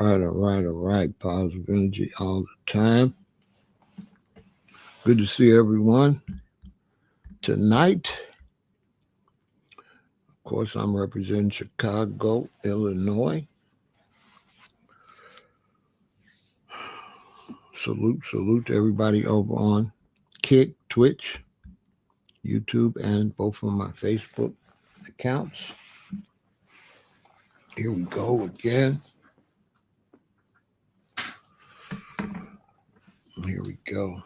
All right. Positive energy all the time. Good to see everyone. Tonight, of course, I'm representing Chicago, Illinois. Salute to everybody over on Kick, Twitch, YouTube, and both of my Facebook accounts. Here we go again. Here we go.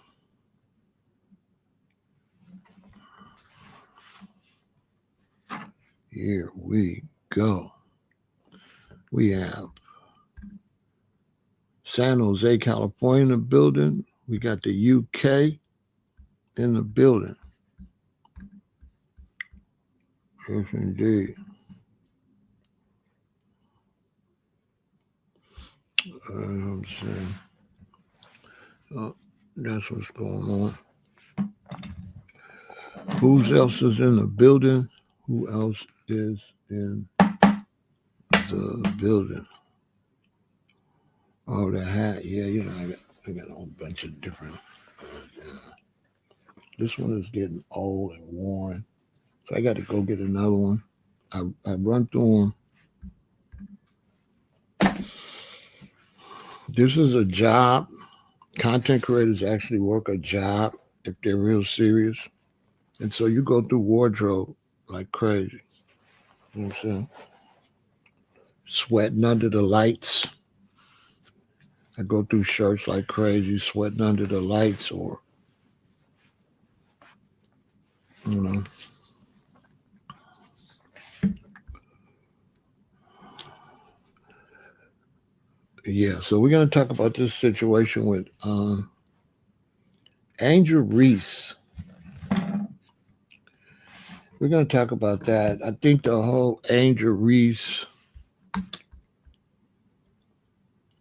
Here we go. We have San Jose, California in the building. We got the UK in the building. Yes, indeed. I'm saying, that's what's going on. Who else is in the building? Who else is in the building? Oh, the hat. Yeah, I got a whole bunch of different. This one is getting old and worn, so I got to go get another one. I run through them. This is a job. Content creators actually work a job if they're real serious. And so you go through wardrobe like crazy. You know what I'm saying? Sweating under the lights. I go through shirts like crazy, sweating under the lights, or, you know. Yeah, so we're going to talk about this situation with Angel Reese. We're going to talk about that. I think the whole Angel Reese,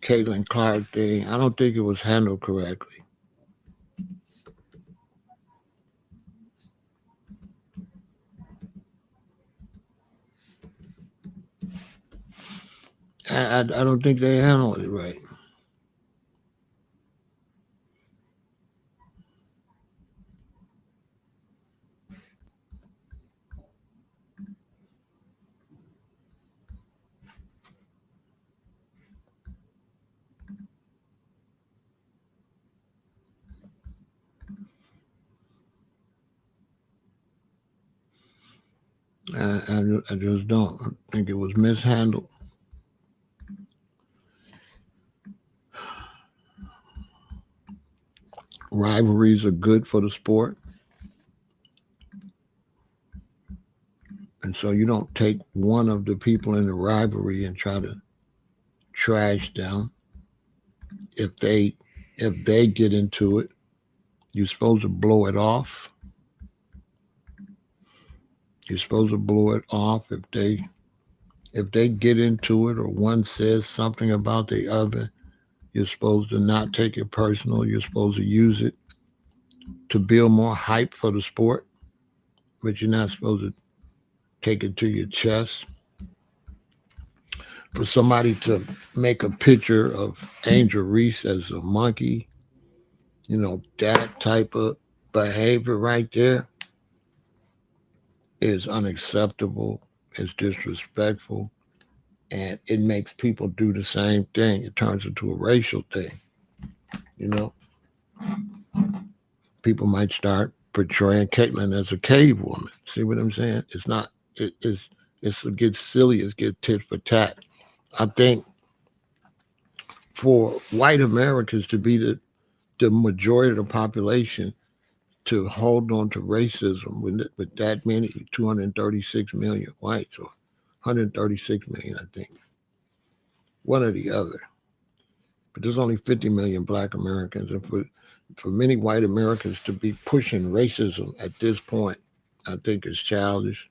Caitlin Clark thing, I don't think it was handled correctly. I don't think they handled it right. I just don't. I think it was mishandled. Rivalries are good for the sport. And so you don't take one of the people in the rivalry and try to trash them. If they get into it, you're supposed to blow it off. You're supposed to blow it off if they get into it or one says something about the other. You're supposed to not take it personal. You're supposed to use it to build more hype for the sport, but you're not supposed to take it to your chest. For somebody to make a picture of Angel Reese as a monkey, that type of behavior right there is unacceptable. It's disrespectful. And it makes people do the same thing. It turns into a racial thing. People might start portraying Caitlin as a cave woman. See what I'm saying? It's not. It gets silly. It gets tit for tat. I think for white Americans to be the majority of the population to hold on to racism with that many, 236 million whites or 136 million, I think. One or the other. But there's only 50 million black Americans. And for many white Americans to be pushing racism at this point, I think is childish.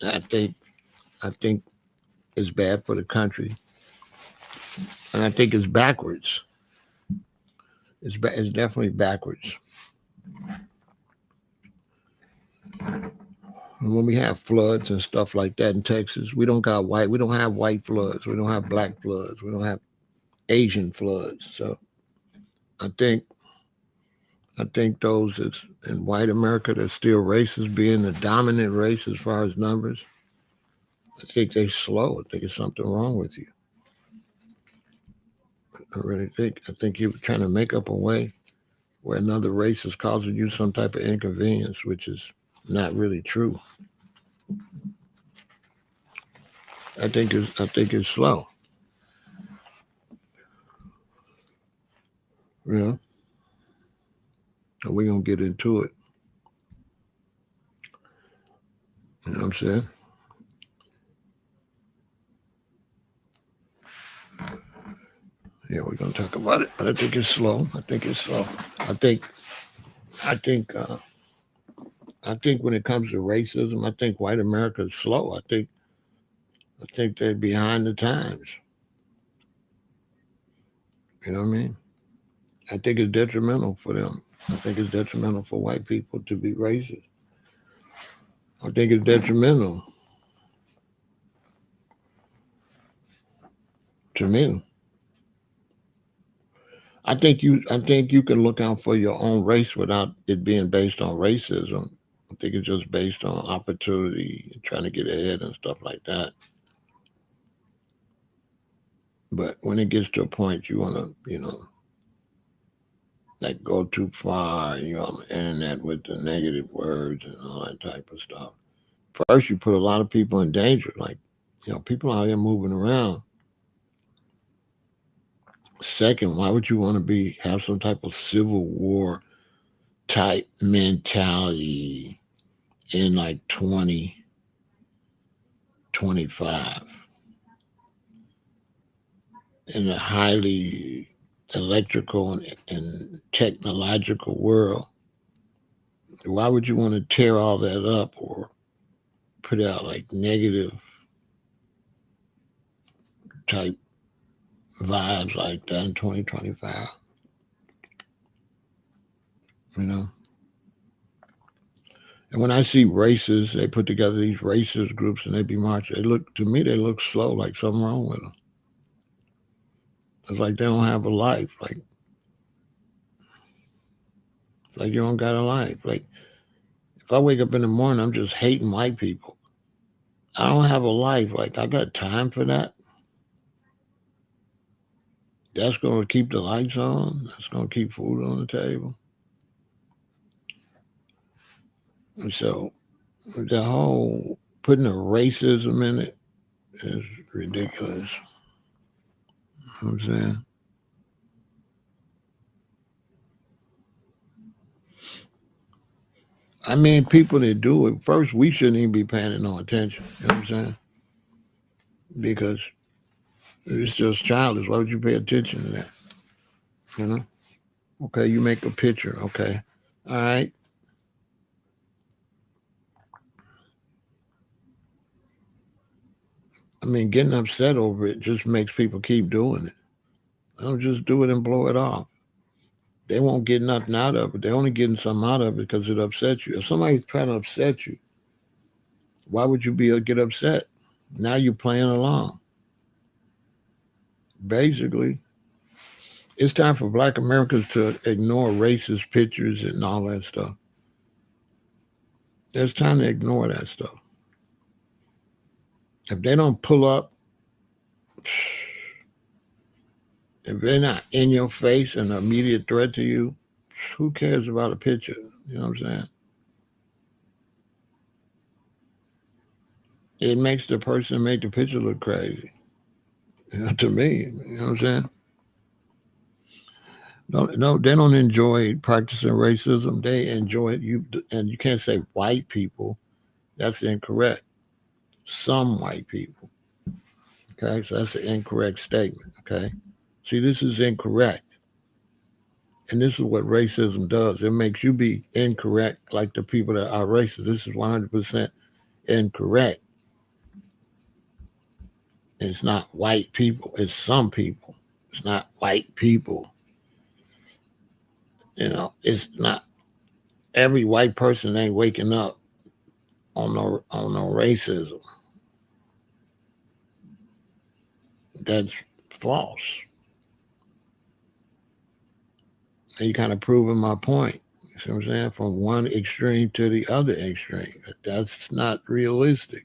I think it's bad for the country. And I think it's backwards. It's definitely backwards. And when we have floods and stuff like that in Texas, we don't have white floods. We don't have black floods. We don't have Asian floods. So I think those that's in white America that's still racist, being the dominant race as far as numbers, I think they slow. I think it's something wrong with you. I really think. I think you're trying to make up a way where another race is causing you some type of inconvenience, which is not really true. I think it's slow. You know, and we're gonna get into it. You know what I'm saying? Yeah, we're gonna talk about it, but I think it's slow. I think it's slow. I think I think I think when it comes to racism, I think white America is slow. I think they're behind the times. You know what I mean? I think it's detrimental for them. I think it's detrimental for white people to be racist. I think it's detrimental to me. I think you can look out for your own race without it being based on racism. I think it's just based on opportunity, trying to get ahead and stuff like that. But when it gets to a point you want to, like go too far, on the internet with the negative words and all that type of stuff. First, you put a lot of people in danger. Like, people out here moving around. Second, why would you want to have some type of civil war type mentality in like 2025 in a highly electrical and technological world? Why would you want to tear all that up or put out like negative type vibes like that in 2025? You know? And when I see races, they put together these racist groups and they be marching. They look slow, like something wrong with them. It's like they don't have a life. Like you don't got a life. Like if I wake up in the morning, I'm just hating white people. I don't have a life. Like I got time for that. That's going to keep the lights on. That's going to keep food on the table. And so the whole putting a racism in it is ridiculous. You know what I'm saying? I mean, people that do it, first, we shouldn't even be paying it no attention. You know what I'm saying? Because it's just childish. Why would you pay attention to that? You know? Okay, you make a picture. Okay. All right. I mean, getting upset over it just makes people keep doing it. Don't just do it and blow it off. They won't get nothing out of it. They're only getting something out of it because it upsets you. If somebody's trying to upset you, why would you get upset? Now you're playing along. Basically, it's time for Black Americans to ignore racist pictures and all that stuff. It's time to ignore that stuff. If they don't pull up, if they're not in your face and an immediate threat to you, who cares about a picture? You know what I'm saying? It makes the person make the picture look crazy. To me, you know what I'm saying? No, they don't enjoy practicing racism. They enjoy it. And you can't say white people. That's incorrect. Some white people. Okay, so that's an incorrect statement. Okay, see, this is incorrect, and this is what racism does. It makes you be incorrect, like the people that are racist. This is 100% incorrect. It's not white people. It's some people. It's not white people. It's not every white person ain't waking up on no racism. That's false. And you kind of proving my point. You see what I'm saying? From one extreme to the other extreme. That's not realistic.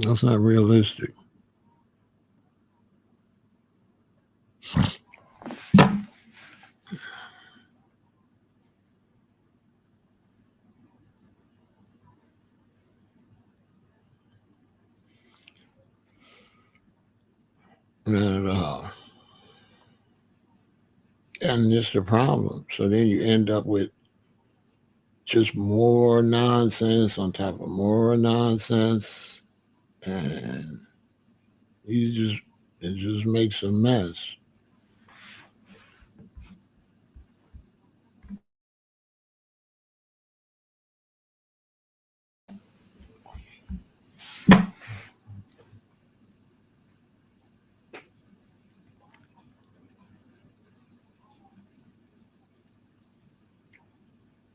That's not realistic. Not at all. And it's the problem. So then you end up with just more nonsense on top of more nonsense. And you just, it just makes a mess.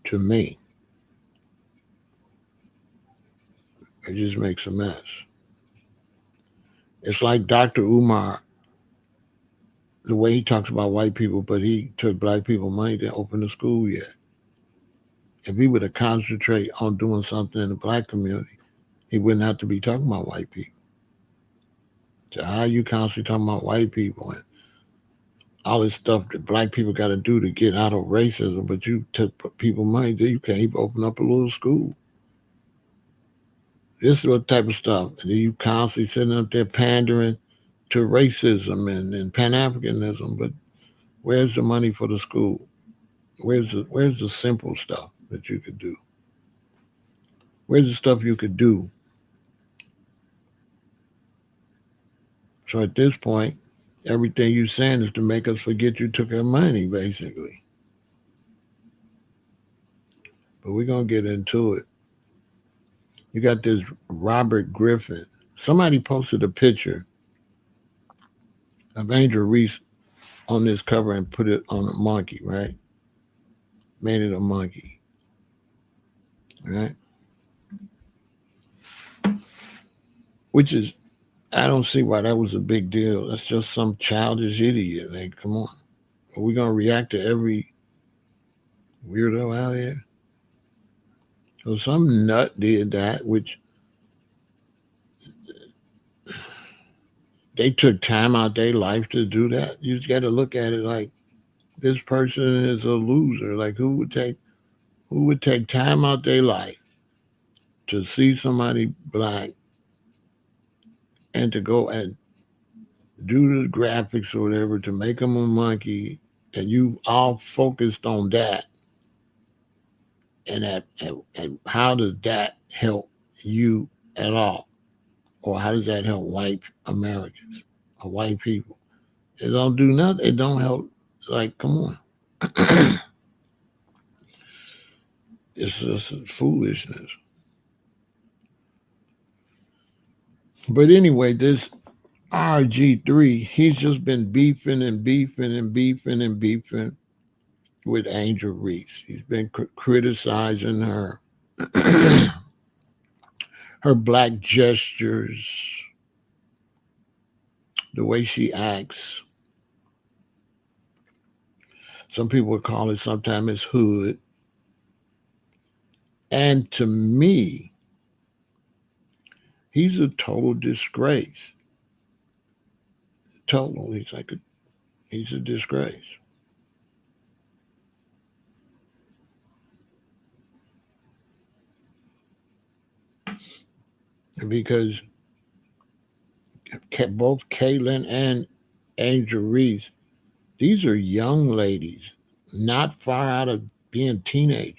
To me, it just makes a mess. It's like Dr. Umar, the way he talks about white people, but he took black people money to open the school yet. If he were to concentrate on doing something in the black community, he wouldn't have to be talking about white people. So how you constantly talking about white people and all this stuff that black people got to do to get out of racism, but you took people money, then you can't even open up a little school. This is what type of stuff. And then you constantly sitting up there pandering to racism and Pan-Africanism, but where's the money for the school? Where's the simple stuff that you could do? Where's the stuff you could do? So at this point, everything you're saying is to make us forget you took our money, basically. But we're gonna get into it. You got this Robert Griffin. Somebody posted a picture of Angel Reese on this cover and put it on a monkey, right? Made it a monkey. Right? Which is, I don't see why that was a big deal. That's just some childish idiot. Like, come on. Are we gonna react to every weirdo out here? So some nut did that, which they took time out their life to do that. You just got to look at it like this person is a loser. Like who would take time out their life to see somebody black and to go and do the graphics or whatever to make them a monkey, and you all focused on that, and and how does that help you at all, or how does that help white Americans or white people? It don't do nothing. It don't help. It's like, come on. It's just foolishness. But anyway, this RG3, he's just been beefing and beefing and beefing and beefing with Angel Reese. He's been criticizing her, her black gestures, the way she acts. Some people would call it sometimes it's hood. And to me, he's a total disgrace. Total. He's a disgrace. Because both Caitlin and Angel Reese, these are young ladies, not far out of being teenagers.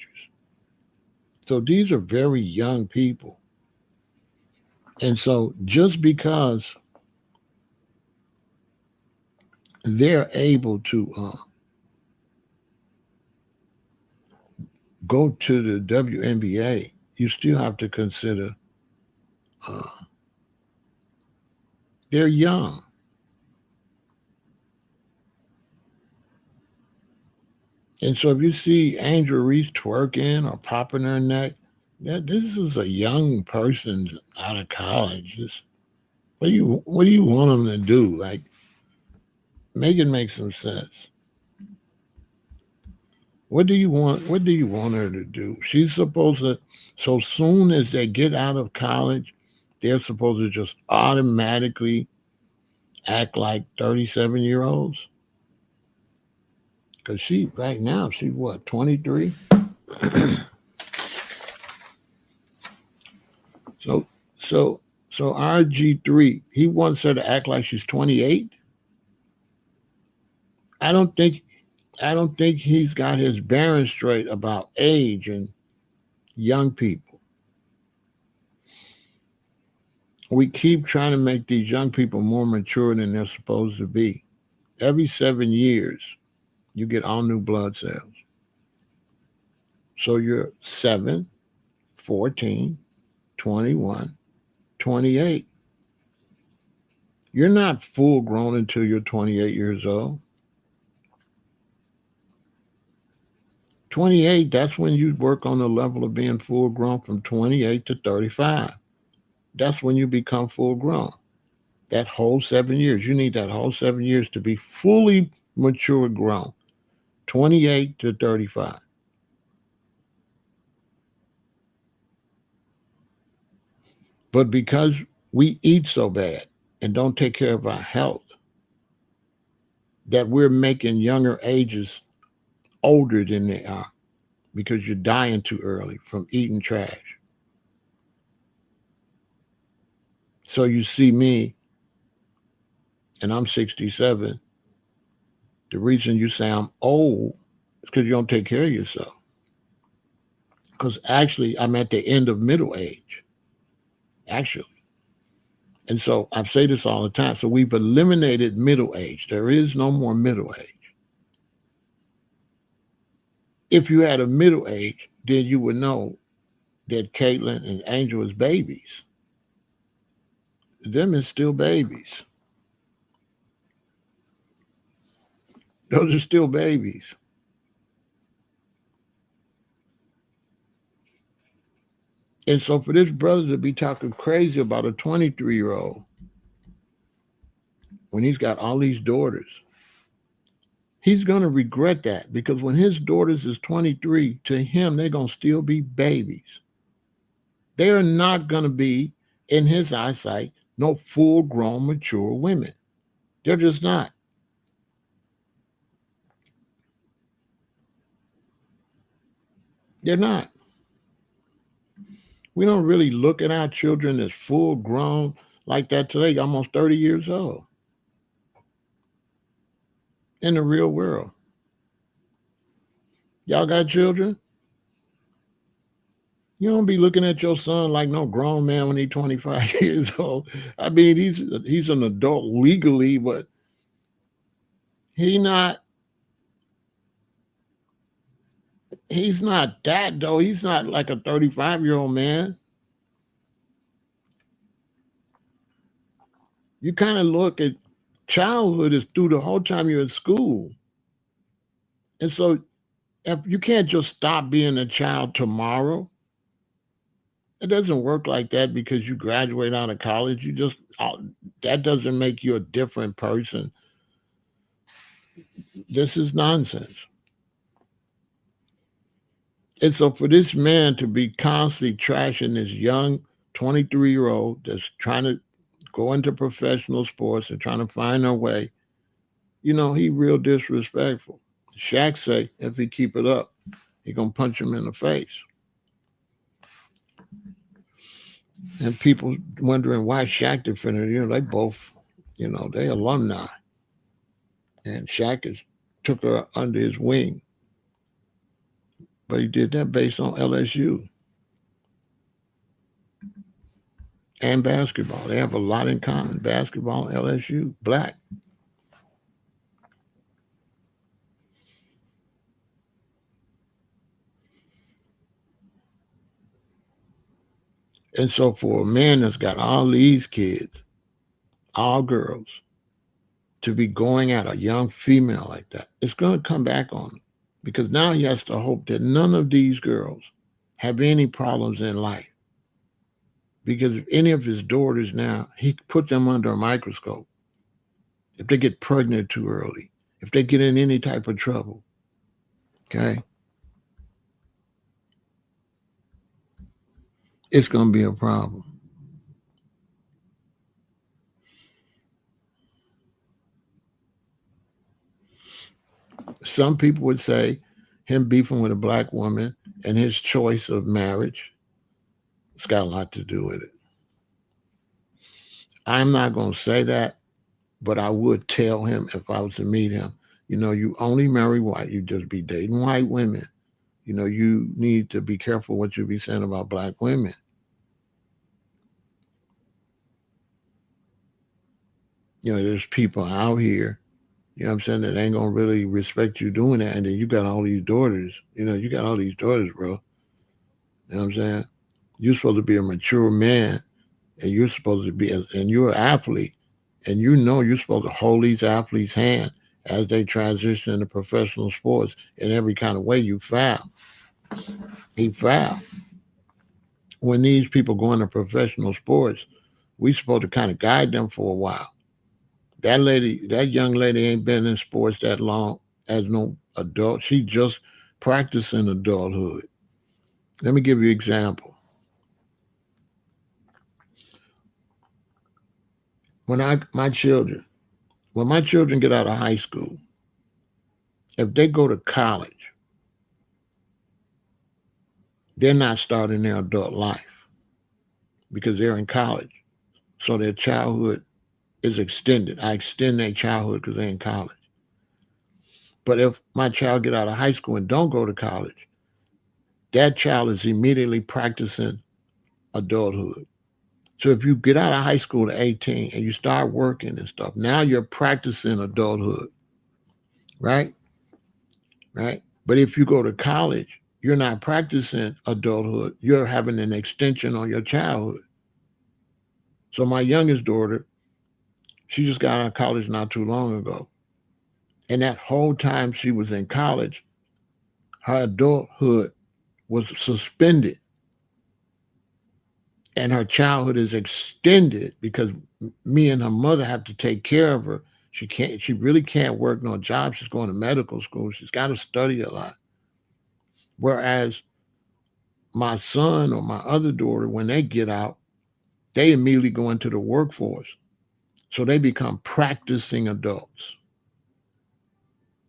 So these are very young people. And so just because they're able to go to the WNBA, you still have to consider uh, they're young. And so if you see Angel Reese twerking or popping her neck, This is a young person out of college. What do you want them to do? Like, make it make some sense. What do you want her to do? She's supposed to, so soon as they get out of college, they're supposed to just automatically act like 37-year-olds. Because she, right now, she what, 23? So, so, so RG3, he wants her to act like she's 28. I don't think, I don't think he's got his bearings straight about age and young people. We keep trying to make these young people more mature than they're supposed to be. Every 7 years, you get all new blood cells. So you're 7, 14, 21, 28. You're not full grown until you're 28 years old. 28, that's when you work on the level of being full grown from 28 to 35. That's when you become full grown. That whole 7 years, you need that whole 7 years to be fully mature grown, 28 to 35. But because we eat so bad and don't take care of our health, that we're making younger ages older than they are because you're dying too early from eating trash. So you see me, and I'm 67. The reason you say I'm old is because you don't take care of yourself. Because actually, I'm at the end of middle age, actually. And so I say this all the time. So we've eliminated middle age. There is no more middle age. If you had a middle age, then you would know that Caitlin and Angel is babies. Them is still babies. Those are still babies. And so for this brother to be talking crazy about a 23-year-old when he's got all these daughters, he's going to regret that because when his daughters is 23, to him, they're going to still be babies. They are not going to be, in his eyesight, no full-grown, mature women. They're just not. They're not. We don't really look at our children as full-grown like that today, almost 30 years old in the real world. Y'all got children? You don't be looking at your son like no grown man when he's 25 years old. I mean, he's an adult legally, but he not he's not that though. He's not like a 35-year-old man. You kind of look at childhood is through the whole time you're at school. And so if you can't just stop being a child tomorrow. It doesn't work like that because you graduate out of college. That doesn't make you a different person. This is nonsense. And so for this man to be constantly trashing this young 23-year-old that's trying to go into professional sports and trying to find their way, he real disrespectful. Shaq say if he keep it up, he gonna punch him in the face. And people wondering why Shaq defended, they both, they alumni. And Shaq took her under his wing. But he did that based on LSU and basketball. They have a lot in common. Basketball, LSU, black. And so for a man that's got all these kids, all girls, to be going at a young female like that, it's going to come back on him. Because now he has to hope that none of these girls have any problems in life. Because if any of his daughters now, he put them under a microscope. If they get pregnant too early, if they get in any type of trouble, okay, it's going to be a problem. Some people would say him beefing with a black woman and his choice of marriage, it's got a lot to do with it. I'm not going to say that, but I would tell him if I was to meet him, you only marry white. You just be dating white women. You need to be careful what you be saying about black women. There's people out here, I'm saying, that ain't going to really respect you doing that. And then you got all these daughters. You got all these daughters, bro. You know what I'm saying? You're supposed to be a mature man, and you're supposed to be, and you're an athlete, and you're supposed to hold these athletes' hand as they transition into professional sports in every kind of way. You foul. He foul. When these people go into professional sports, we supposed to kind of guide them for a while. That young lady ain't been in sports that long as no adult. She just practicing adulthood. Let me give you an example. When my children get out of high school, if they go to college, they're not starting their adult life because they're in college. So their childhood is extended. I extend their childhood because they're in college. But if my child get out of high school and don't go to college, that child is immediately practicing adulthood. So if you get out of high school at 18 and you start working and stuff, now you're practicing adulthood, right? Right? But if you go to college, you're not practicing adulthood. You're having an extension on your childhood. So my youngest daughter, she just got out of college not too long ago. And that whole time she was in college, her adulthood was suspended. And her childhood is extended because me and her mother have to take care of her. She really can't work no job. She's going to medical school. She's got to study a lot. Whereas my son or my other daughter, when they get out, they immediately go into the workforce. So they become practicing adults.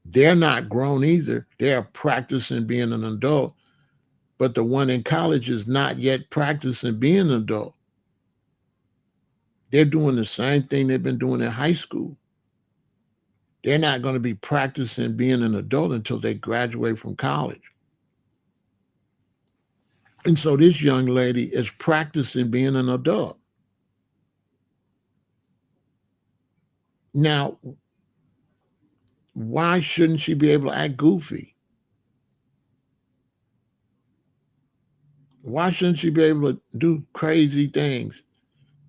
They're not grown either. They're practicing being an adult. But the one in college is not yet practicing being an adult. They're doing the same thing they've been doing in high school. They're not going to be practicing being an adult until they graduate from college. And so this young lady is practicing being an adult. Now, why shouldn't she be able to act goofy? Why shouldn't she be able to do crazy things,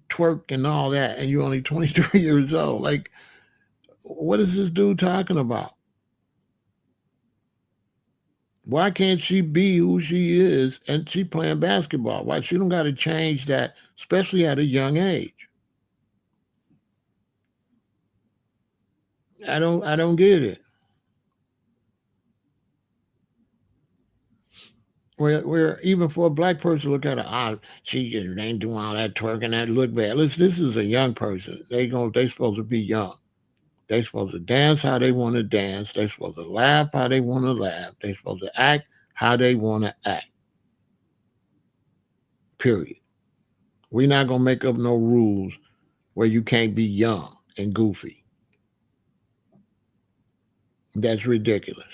twerk and all that, and you're only 23 years old? Like, what is this dude talking about? Why can't she be who she is and she playing basketball? Why she don't got to change that, especially at a young age? I don't get it. Where even for a black person to look at her, she ain't doing all that twerking, that look bad. Listen, this is a young person. They supposed to be young. They supposed to dance how they want to dance. They supposed to laugh how they want to laugh. They supposed to act how they want to act. Period. We're not gonna make up no rules where you can't be young and goofy. That's ridiculous.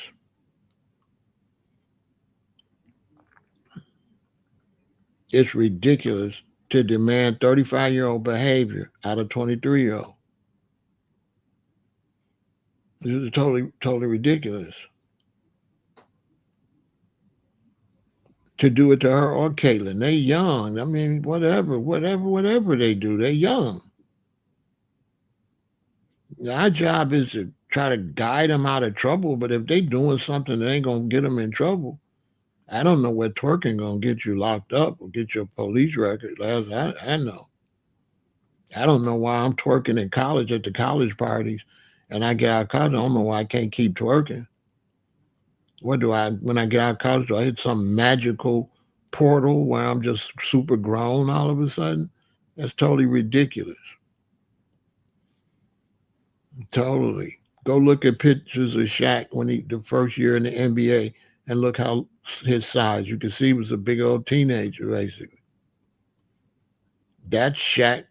It's ridiculous to demand 35-year-old behavior out of 23-year-old. This is totally ridiculous. To do it to her or Caitlin. They young. I mean, whatever they do, they young. Our job is to try to guide them out of trouble, but if they doing something that ain't gonna get them in trouble, I don't know where twerking gonna get you locked up or get your police record. Last I know. I don't know why I'm twerking in college at the college parties, and I get out of college. I don't know why I can't keep twerking. What do I when I get out of college? Do I hit some magical portal where I'm just super grown all of a sudden? That's totally ridiculous. Totally. Go look at pictures of Shaq when he the first year in the NBA and look how his size. You can see he was a big old teenager basically. That Shaq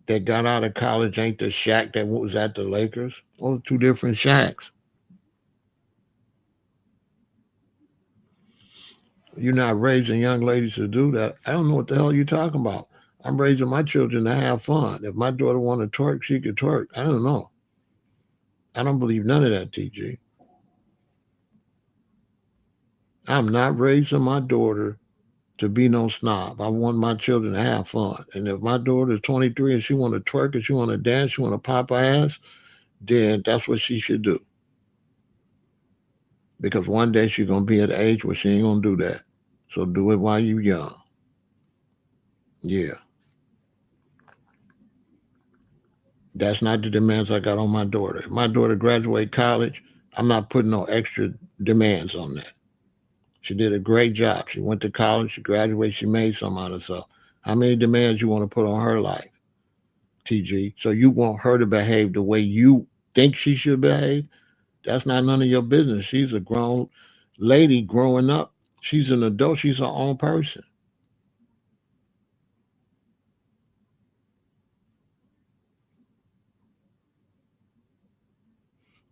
that got out of college ain't the Shaq that was at the Lakers. Those two different Shaqs. You're not raising young ladies to do that. I don't know what the hell you're talking about. I'm raising my children to have fun. If my daughter want to twerk, she could twerk. I don't know. I don't believe none of that, TG. I'm not raising my daughter to be no snob. I want my children to have fun. And if my daughter is 23 and she want to twerk and she want to dance, she want to pop her ass, then that's what she should do. Because one day she's gonna be at the age where she ain't gonna do that. So do it while you young. Yeah. That's not the demands I got on my daughter. If my daughter graduate college, I'm not putting no extra demands on that. She did a great job. She went to college, she graduated, she made some out of herself. How many demands you want to put on her life, TG? So you want her to behave the way you think she should behave? That's not none of your business. She's a grown lady growing up. She's an adult. She's her own person.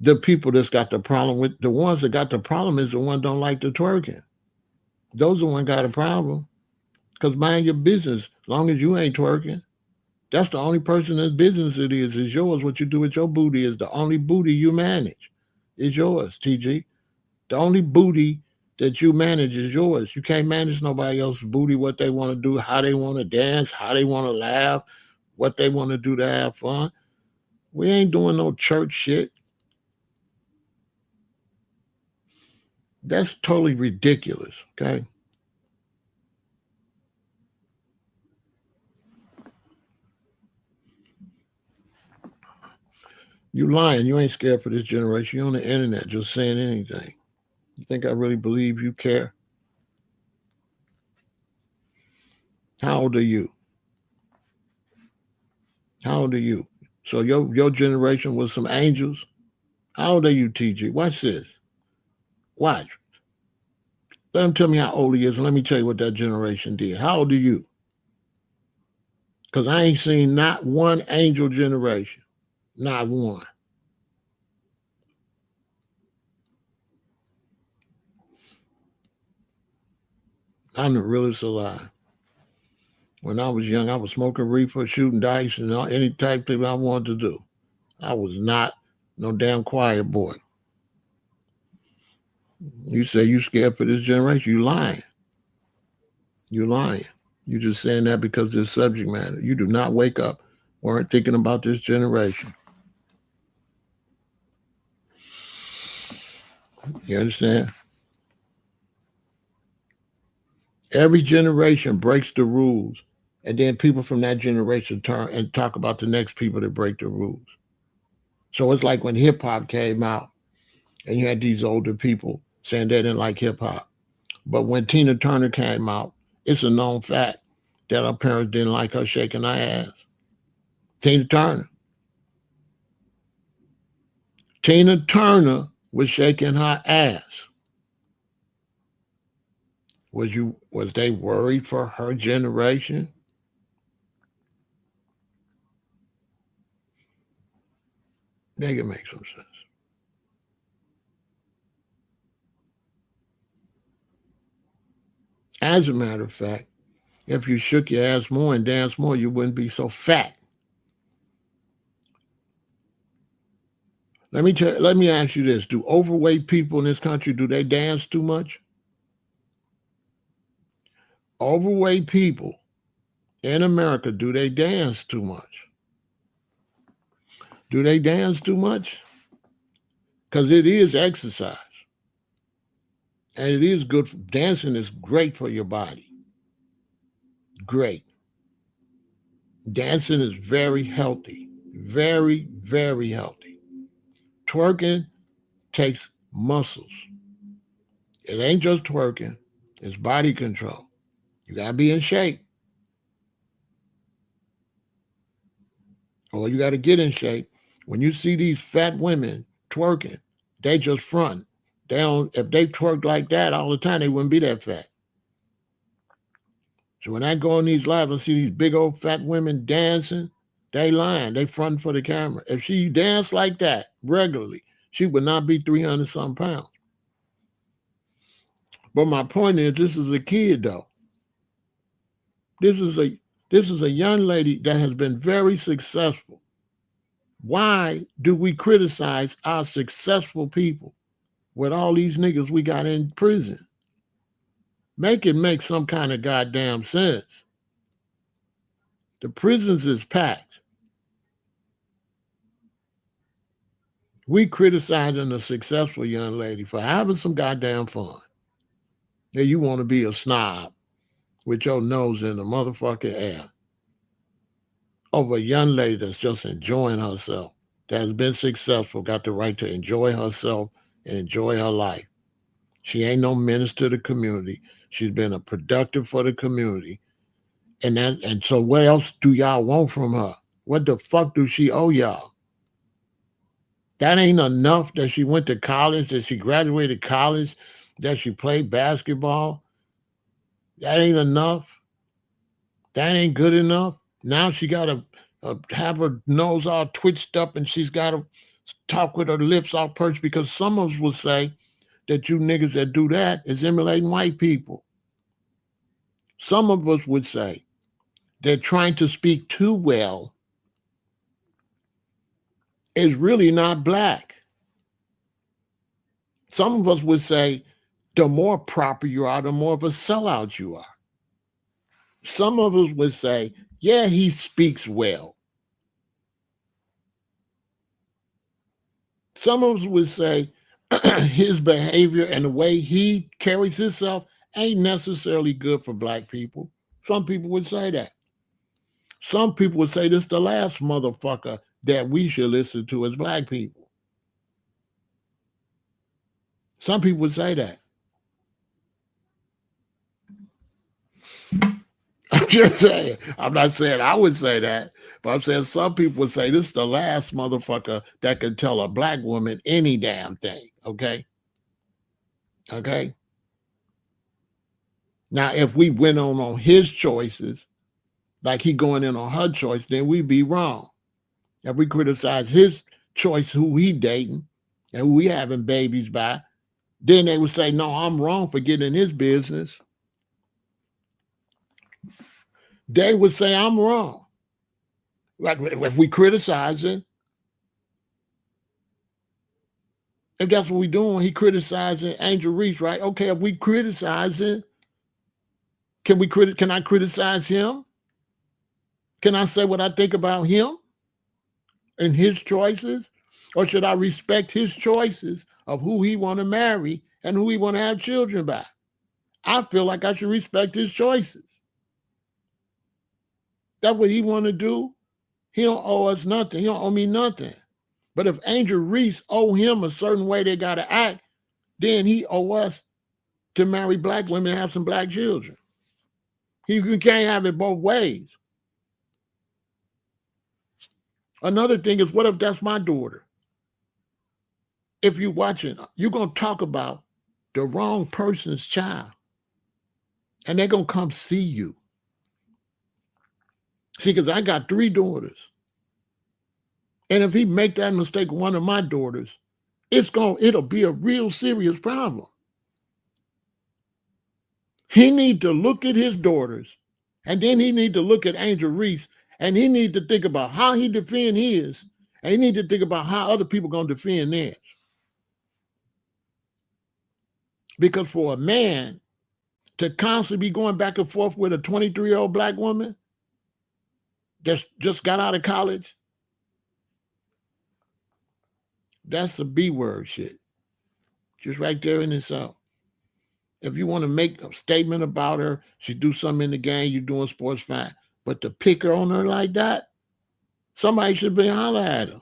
The people that's got the problem with the ones that got the problem is the ones don't like the twerking. Those are the ones got a problem. Cause mind your business. As long as you ain't twerking, that's the only person that's business it is yours. What you do with your booty is the only booty you manage. Is yours, TG. The only booty that you manage is yours. You can't manage nobody else's booty, what they want to do, how they want to dance, how they want to laugh, what they want to do to have fun. We ain't doing no church shit. That's totally ridiculous. Okay. You lying. You ain't scared for this generation. You on the internet just saying anything. You think I really believe you care? How old are you? How old are you? So your generation was some angels. How old are you, TG? Watch this. Watch. Let him tell me how old he is, and let me tell you what that generation did. How old are you? Because I ain't seen not one angel generation. Not one. I'm the realest alive. When I was young, I was smoking reefer, shooting dice, and any type of thing I wanted to do. I was not no damn quiet boy. You say you scared for this generation. You lying. You lying. You just saying that because of this subject matter. You do not wake up weren't thinking about this generation. You understand? Every generation breaks the rules, and then people from that generation turn and talk about the next people that break the rules. So it's like when hip hop came out, and you had these older people saying they didn't like hip hop. But when Tina Turner came out, it's a known fact that our parents didn't like her shaking her ass. Tina Turner. Tina Turner was shaking her ass. Was they worried for her generation? Make it make some sense. As a matter of fact, if you shook your ass more and danced more, you wouldn't be so fat. Let me ask you this: do overweight people in this country do they dance too much? Overweight people in America, do they dance too much? Do they dance too much? Because it is exercise. And it is good. Dancing is great for your body. Great. Dancing is very healthy. Very, very healthy. Twerking takes muscles. It ain't just twerking, it's body control. You got to be in shape, or you got to get in shape. When you see these fat women twerking, they just front. They don't, if they twerk like that all the time, they wouldn't be that fat. So when I go on these lives, I see these big old fat women dancing, they lying, they fronting for the camera. If she danced like that regularly, she would not be 300 some pounds. But my point is, this is a kid though. This is a young lady that has been very successful. Why do we criticize our successful people with all these niggas we got in prison? Make it make some kind of goddamn sense. The prisons is packed. We criticizing a successful young lady for having some goddamn fun. Yeah, you want to be a snob with your nose in the motherfucking air over a young lady that's just enjoying herself, that has been successful, got the right to enjoy herself and enjoy her life. She ain't no menace to the community. She's been a productive for the community. And so what else do y'all want from her? What the fuck do she owe y'all? That ain't enough that she went to college, that she graduated college, that she played basketball. That ain't enough. That ain't good enough. Now she got to have her nose all twitched up and she's got to talk with her lips all perched, because some of us will say that you niggas that do that is emulating white people. Some of us would say they're trying to speak too well is really not black. Some of us would say the more proper you are, the more of a sellout you are. Some of us would say, yeah, he speaks well. Some of us would say his behavior and the way he carries himself ain't necessarily good for black people. Some people would say that. Some people would say this is the last motherfucker that we should listen to as black people. Some people would say that. I'm just saying. I'm not saying I would say that, but I'm saying some people would say this is the last motherfucker that can tell a black woman any damn thing. Okay? Okay? Now, if we went on his choices, like he going in on her choice, then we'd be wrong. If we criticize his choice, who he dating and who we having babies by, then they would say, no, I'm wrong for getting in his business. They would say I'm wrong. Like if we criticize it, if that's what we're doing, he criticizing Angel Reese, right? Okay, if we criticize it, can I criticize him? Can I say what I think about him and his choices? Or should I respect his choices of who he want to marry and who he want to have children by? I feel like I should respect his choices. That's what he want to do. He don't owe us nothing. He don't owe me nothing. But if Angel Reese owe him a certain way they got to act, then he owe us to marry black women and have some black children. He can't have it both ways. Another thing is, what if that's my daughter? If you're watching, you're going to talk about the wrong person's child. And they're going to come see you. See, because I got 3 daughters. And if he make that mistake with one of my daughters, it'll be a real serious problem. He need to look at his daughters, and then he need to look at Angel Reese, and he need to think about how he defend his, and he need to think about how other people going to defend theirs. Because for a man to constantly be going back and forth with a 23-year-old black woman that's just got out of college, that's the B word shit. Just right there in itself. If you want to make a statement about her, she do something in the game, you doing sports, fine. But to pick her on her like that, somebody should be holler at her.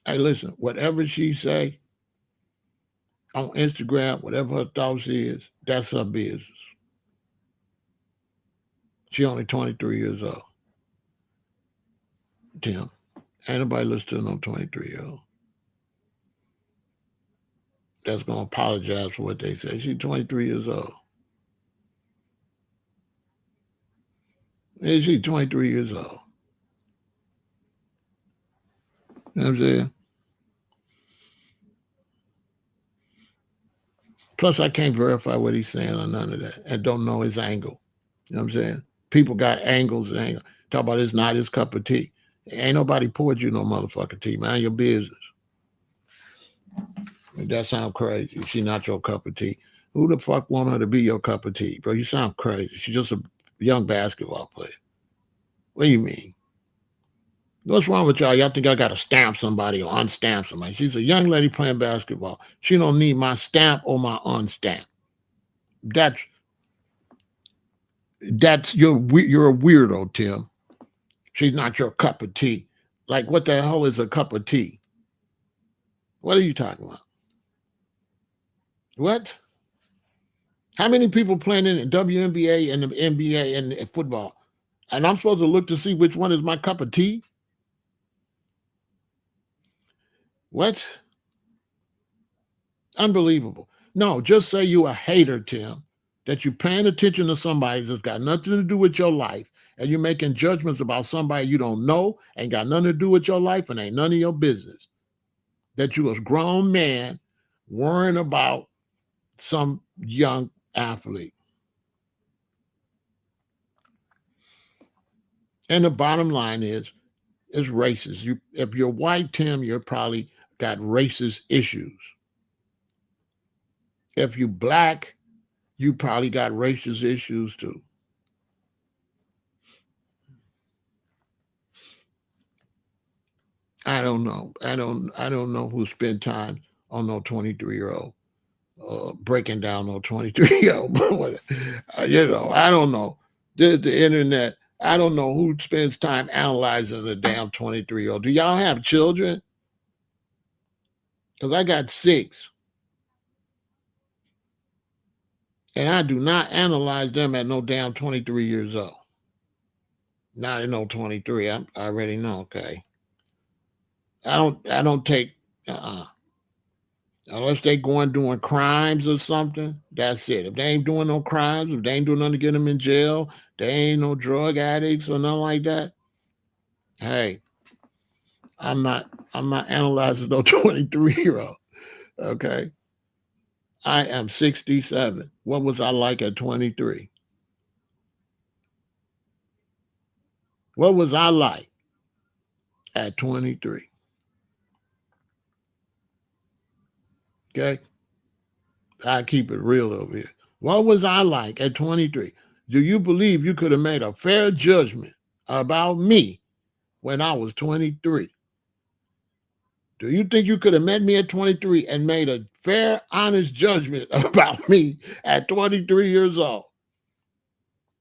Hey, listen, whatever she say on Instagram, whatever her thoughts is, that's her business. She only 23 years old. Tim, ain't nobody listen to no 23-year-old that's going to apologize for what they say. She's 23 years old. And she's 23 years old. You know what I'm saying? Plus, I can't verify what he's saying or none of that and don't know his angle. You know what I'm saying? People got angles and angles. Talk about it's not his cup of tea. Ain't nobody poured you no motherfucking tea. Mind your business. That sound crazy. She not your cup of tea. Who the fuck want her to be your cup of tea, bro? You sound crazy. She's just a young basketball player. What do you mean? What's wrong with y'all? Y'all think I got to stamp somebody or unstamp somebody? She's a young lady playing basketball. She don't need my stamp or my unstamp. That's you're a weirdo, Tim. She's not your cup of tea. Like, what the hell is a cup of tea? What are you talking about? What? How many people playing in the WNBA and the NBA and football? And I'm supposed to look to see which one is my cup of tea? What? Unbelievable. No, just say you a hater, Tim, that you're paying attention to somebody that's got nothing to do with your life, and you're making judgments about somebody you don't know, ain't got nothing to do with your life, and ain't none of your business. That you a grown man worrying about some young athlete. And the bottom line is racist. If you're white, Tim, you're probably got racist issues. If you black, you probably got racist issues too. I don't know. I don't know who spent time on no 23-year-old breaking down no 23-year-old. You know, I don't know. The internet. I don't know who spends time analyzing the damn 23-year-old. Do y'all have children? Because I got 6. And I do not analyze them at no damn 23 years old. Not at no 23. I already know, okay. I don't take unless they going doing crimes or something. That's it. If they ain't doing no crimes, if they ain't doing nothing to get them in jail, they ain't no drug addicts or nothing like that. Hey, I'm not analyzing no 23-year-old. Okay. I am 67. What was I like at 23? What was I like at 23? Okay. I keep it real over here. What was I like at 23? Do you believe you could have made a fair judgment about me when I was 23? Do you think you could have met me at 23 and made a fair, honest judgment about me at 23 years old?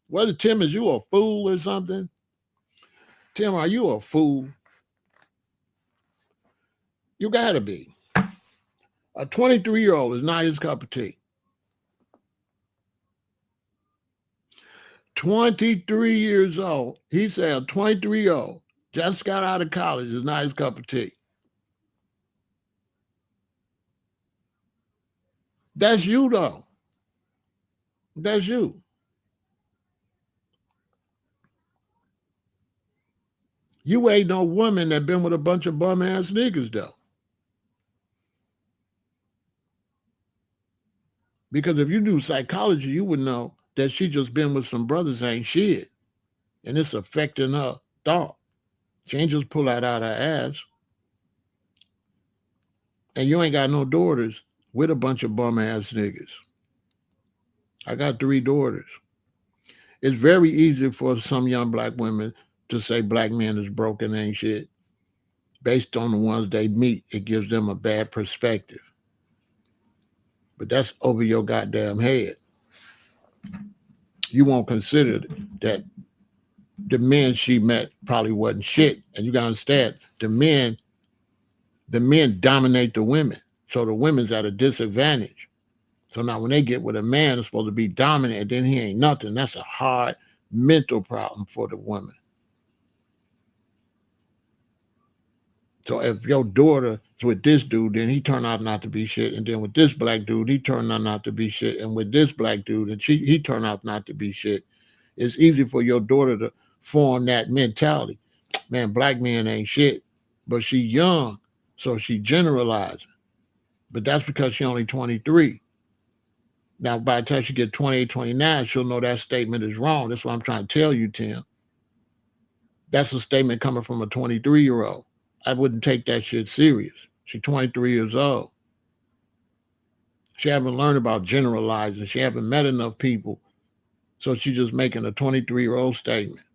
What, Tim, is you a fool or something? Tim, are you a fool? You gotta be. A 23-year-old is not his cup of tea. 23 years old. He said a 23-year-old just got out of college is not his cup of tea. That's you, though. That's you. You ain't no woman that been with a bunch of bum ass niggas, though. Because if you knew psychology, you would know that she just been with some brothers ain't shit. And it's affecting her thought. She ain't just pull that out her ass. And you ain't got no daughters with a bunch of bum ass niggas. I got 3 daughters. It's very easy for some young black women to say black men is broken, ain't shit. Based on the ones they meet, it gives them a bad perspective. But that's over your goddamn head. You won't consider that the men she met probably wasn't shit. And you gotta understand, the men dominate the women. So the women's at a disadvantage. So now when they get with a man that's supposed to be dominant and then he ain't nothing, that's a hard mental problem for the woman. So if your daughter is with this dude, then he turned out not to be shit. And then with this black dude, he turned out not to be shit. And with this black dude, and he turned out not to be shit. It's easy for your daughter to form that mentality. Man, black men ain't shit. But she young, so she generalizing. But that's because she only 23. Now, by the time she get 28, 29, she'll know that statement is wrong. That's what I'm trying to tell you, Tim. That's a statement coming from a 23-year-old. I wouldn't take that shit serious. She's 23 years old. She haven't learned about generalizing. She haven't met enough people. So she's just making a 23-year-old statement.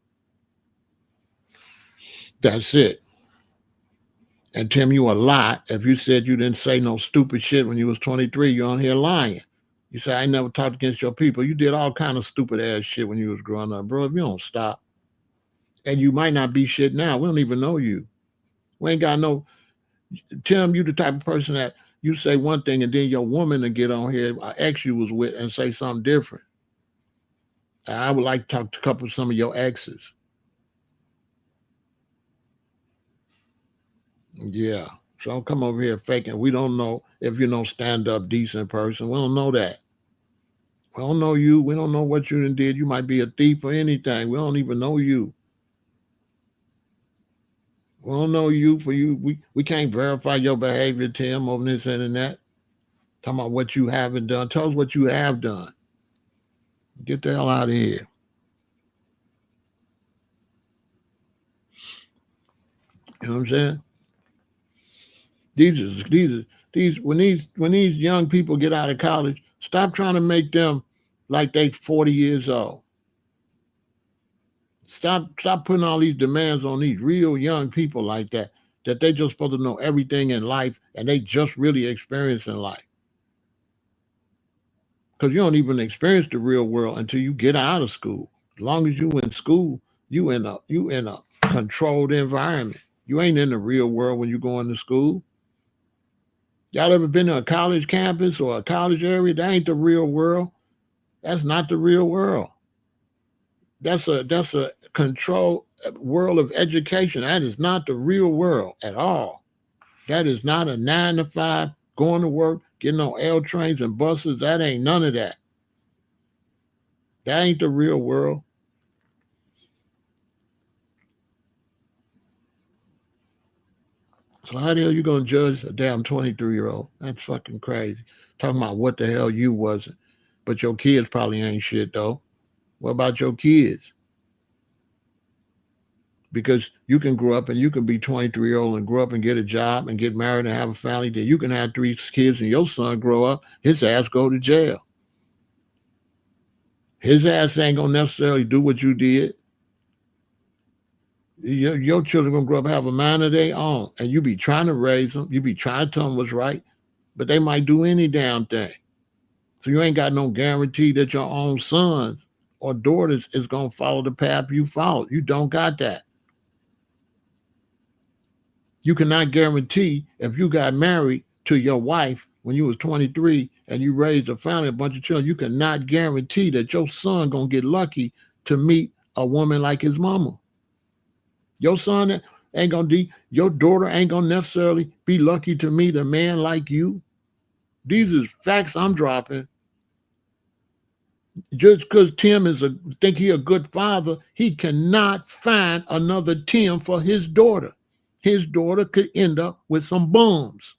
That's it. And Tim, you a lie. If you said you didn't say no stupid shit when you was 23, you're on here lying. You say, I never talked against your people. You did all kind of stupid ass shit when you was growing up, bro. If you don't stop. And you might not be shit now. We don't even know you. We ain't got no, Tim, you the type of person that you say one thing and then your woman to get on here, an ex you was with, and say something different. I would like to talk to a couple of some of your exes. Yeah. So don't come over here faking. We don't know if you're no stand-up decent person. We don't know that. We don't know you. We don't know what you did. You might be a thief or anything. We don't even know you. We don't know you for you. We can't verify your behavior, Tim, over this internet. Talking about what you haven't done. Tell us what you have done. Get the hell out of here. You know what I'm saying? When these young people get out of college, stop trying to make them like they 40 years old. Stop putting all these demands on these real young people like that they just supposed to know everything in life and they just really experiencing life. Because you don't even experience the real world until you get out of school. As long as you in school, you in a controlled environment. You ain't in the real world when you go into school. Y'all ever been to a college campus or a college area? That ain't the real world. That's not the real world. That's a controlled world of education. That is not the real world at all. That is not a 9 to 5, going to work, getting on L trains and buses. That ain't none of that. That ain't the real world. So how the hell you gonna judge a damn 23-year-old? That's fucking crazy. Talking about what the hell you wasn't. But your kids probably ain't shit though. What about your kids? Because you can grow up and you can be 23-year-old and grow up and get a job and get married and have a family. Then you can have 3 kids and your son grow up, his ass go to jail. His ass ain't gonna necessarily do what you did. Your children gonna grow up have a mind of their own, and you be trying to raise them. You be trying to tell them what's right, but they might do any damn thing. So you ain't got no guarantee that your own sons or daughters is gonna follow the path you followed. You don't got that. You cannot guarantee if you got married to your wife when you was 23 and you raised a family, a bunch of children, you cannot guarantee that your son gonna get lucky to meet a woman like his mama. Your son ain't gonna your daughter ain't gonna necessarily be lucky to meet a man like you. These is facts I'm dropping. Just because Tim think he a good father, he cannot find another Tim for his daughter. His daughter could end up with some bums.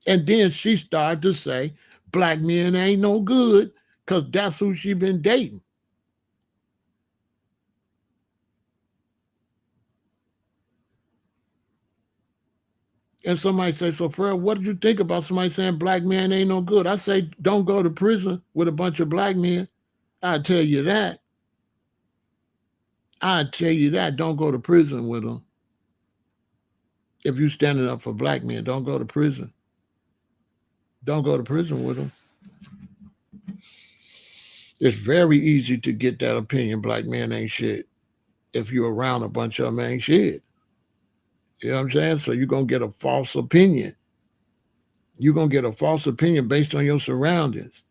And then she started to say, black men ain't no good because that's who she been dating. And somebody say, so Pharaoh, what did you think about somebody saying black man ain't no good? I say, don't go to prison with a bunch of black men. I tell you that. I tell you that. Don't go to prison with them. If you standing up for black men, don't go to prison. Don't go to prison with them. It's very easy to get that opinion, black man ain't shit. If you're around a bunch of them ain't shit. You know what I'm saying? So you're going to get a false opinion. You're going to get a false opinion based on your surroundings.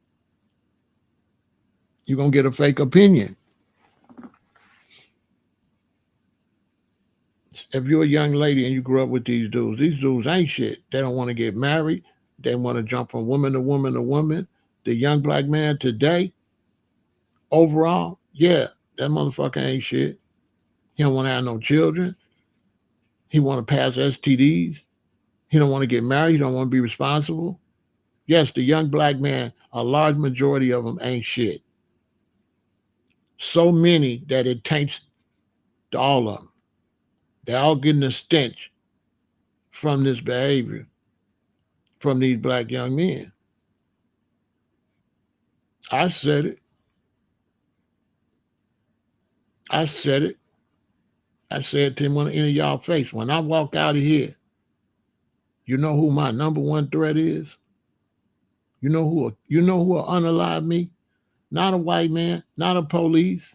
You're going to get a fake opinion. If you're a young lady and you grew up with these dudes ain't shit. They don't want to get married. They want to jump from woman to woman to woman. The young black man today, overall, yeah, that motherfucker ain't shit. He don't want to have no children. He want to pass STDs. He don't want to get married. He don't want to be responsible. Yes, the young black man, a large majority of them ain't shit. So many that it taints all of them. They're all getting a stench from this behavior from these black young men. I said it. I said it. I said to one of y'all face, when I walk out of here, you know who my number one threat is? You know who will unalive me? Not a white man, not a police,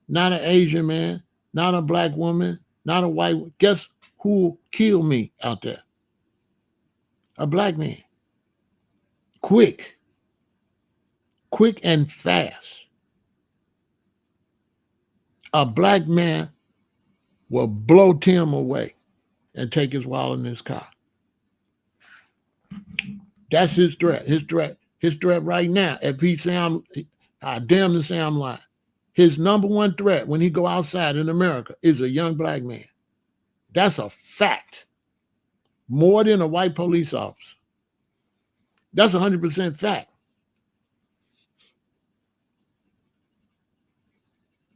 not an Asian man, not a black woman, not a white. Guess who will kill me out there? A black man. Quick and fast. A black man will blow Tim away and take his wallet in his car. That's his threat. His threat right now. If he say I damn to say I'm lying. His number one threat when he go outside in America is a young black man. That's a fact. More than a white police officer. That's 100% fact.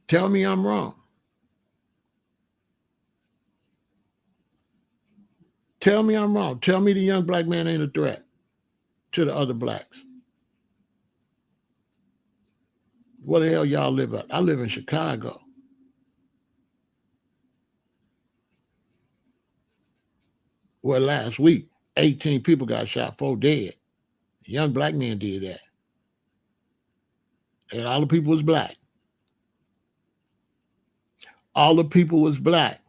Tell me I'm wrong. Tell me I'm wrong. Tell me the young black man ain't a threat to the other blacks. Where the hell y'all live at? I live in Chicago. Well, last week, 18 people got shot, 4 dead. A young black man did that. And all the people was black. All the people was black.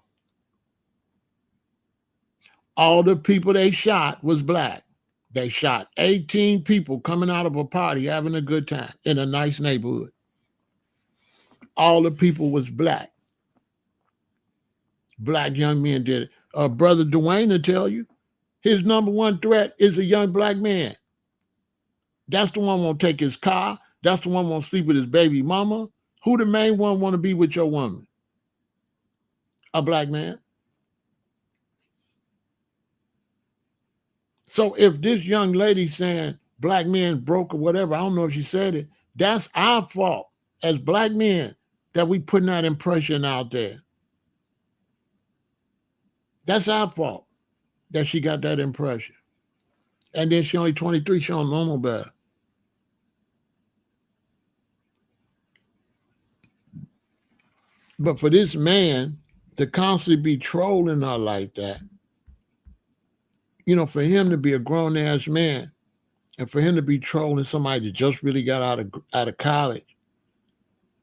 All the people they shot was black. They shot 18 people coming out of a party having a good time in a nice neighborhood. All the people was black. Black young men did it. Brother Dwayne will tell you, his number one threat is a young black man. That's the one won't take his car. That's the one won't sleep with his baby mama. Who the main one want to be with your woman? A black man. So if this young lady saying black men broke or whatever, I don't know if she said it, that's our fault as black men that we putting that impression out there. That's our fault that she got that impression. And then she only 23, she don't know no better. But for this man to constantly be trolling her like that, you know, for him to be a grown-ass man and for him to be trolling somebody that just really got out of college,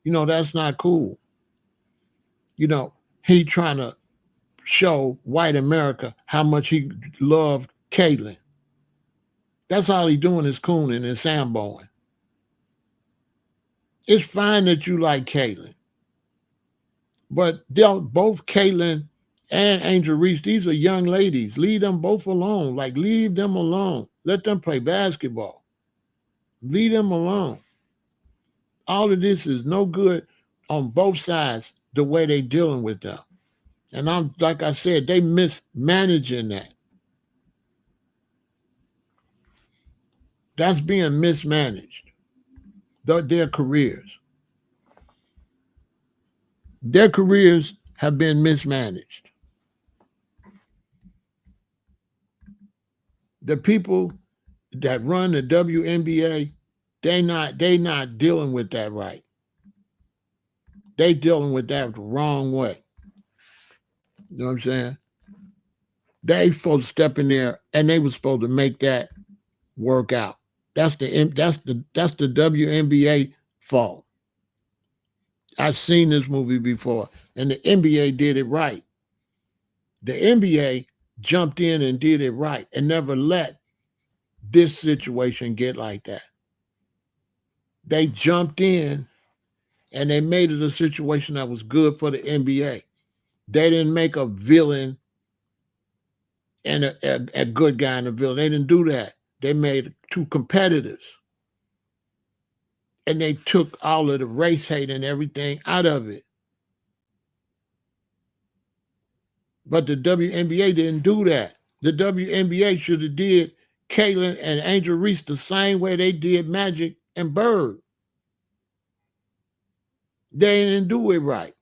you know, that's not cool. You know, he trying to show white America how much he loved Caitlyn. That's all he doing is cooning and samboing. It's fine that you like Caitlyn, but both Caitlyn and Angel Reese, these are young ladies. Leave them both alone. Like, leave them alone. Let them play basketball. Leave them alone. All of this is no good on both sides, the way they dealing with them. And I'm like I said, they mismanaging that. That's being mismanaged. Their careers. Their careers have been mismanaged. The people that run the WNBA, they not dealing with that right. They dealing with that the wrong way. You know what I'm saying? They supposed to step in there and they were supposed to make that work out. That's the WNBA fault. I've seen this movie before, and the NBA did it right. The NBA jumped in and did it right and never let this situation get like that. They jumped in and they made it a situation that was good for the NBA. They didn't make a villain and a good guy and a villain. They didn't do that. They made two competitors. And they took all of the race hate and everything out of it. But the WNBA didn't do that. The WNBA should have did Caitlin and Angel Reese the same way they did Magic and Bird. They didn't do it right.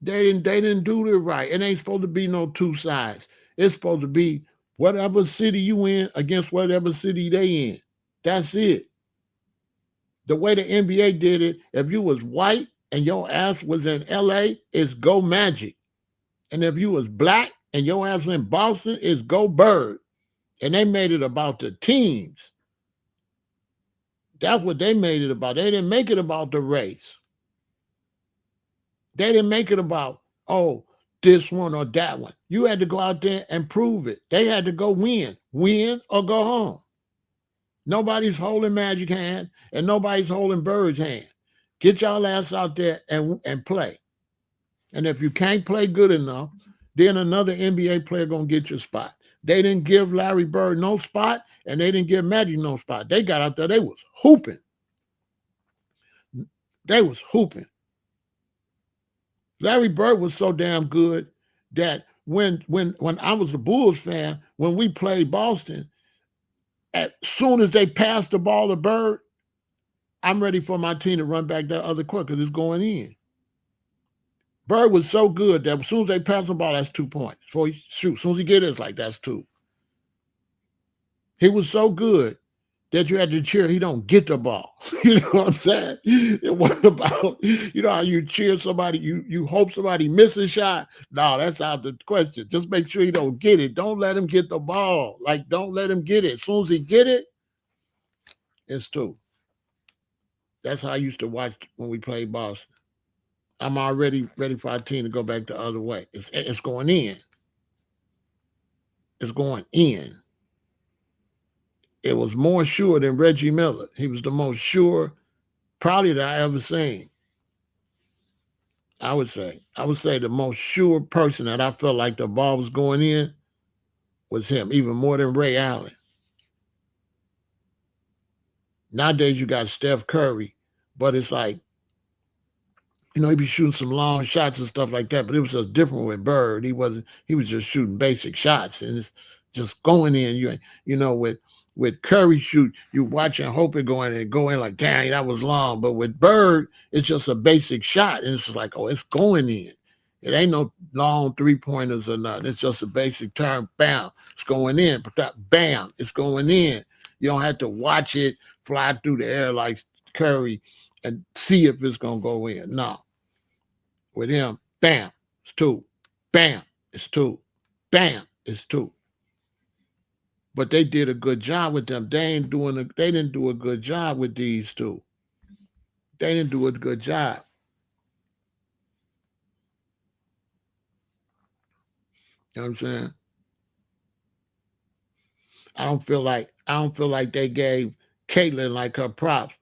They didn't do it right. It ain't supposed to be no two sides. It's supposed to be whatever city you in against whatever city they in. That's it. The way the NBA did it, if you was white and your ass was in LA, it's go Magic. And if you was black and your ass was in Boston, it's go Bird. And they made it about the teams. That's what they made it about. They didn't make it about the race. They didn't make it about, oh, this one or that one. You had to go out there and prove it. They had to go win or go home. Nobody's holding Magic hand and nobody's holding Bird's hand. Get y'all ass out there and play. And if you can't play good enough, then another NBA player gonna get your spot. They didn't give Larry Bird no spot, and they didn't give Magic no spot. They got out there, they was hooping. They was hooping. Larry Bird was so damn good that when I was a Bulls fan, when we played Boston, as soon as they passed the ball to Bird, I'm ready for my team to run back that other court because it's going in. Bird was so good that as soon as they pass the ball, that's 2 points. Before he shoot, as soon as he get it, it's like that's 2. He was so good that you had to cheer he don't get the ball. You know what I'm saying? It wasn't about, you know how you cheer somebody, you hope somebody misses a shot. No, that's out the question. Just make sure he don't get it. Don't let him get the ball. Like, don't let him get it. As soon as he get it, it's 2. That's how I used to watch when we played Boston. I'm already ready for our team to go back the other way. It's going in. It's going in. It was more sure than Reggie Miller. He was the most sure, probably that I ever seen. I would say the most sure person that I felt like the ball was going in was him, even more than Ray Allen. Nowadays you got Steph Curry, but it's like, you know, he'd be shooting some long shots and stuff like that, but it was just different with Bird. He was just shooting basic shots and it's just going in. You know, with Curry shoot, you watch and hope it go in like, dang, that was long. But with Bird, it's just a basic shot. And it's just like, oh, it's going in. It ain't no long 3-pointers or nothing. It's just a basic turn, bam, it's going in. Bam, it's going in. You don't have to watch it fly through the air like Curry and see if it's going to go in. No. With him, bam, it's 2. Bam, it's 2. Bam, it's 2. But they did a good job with them. They didn't do a good job with these 2. They didn't do a good job. You know what I'm saying? I don't feel like they gave Caitlin like her props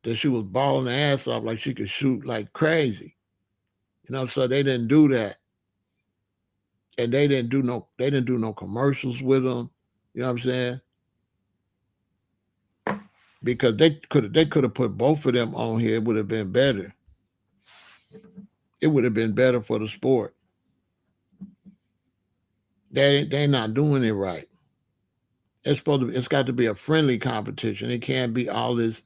that she was balling her ass off like she could shoot like crazy. You know, so they didn't do that. And they didn't do no commercials with them. You know what I'm saying? Because they could have put both of them on here. It would have been better. It would have been better for the sport. They're not doing it right. It's got to be a friendly competition. It can't be all this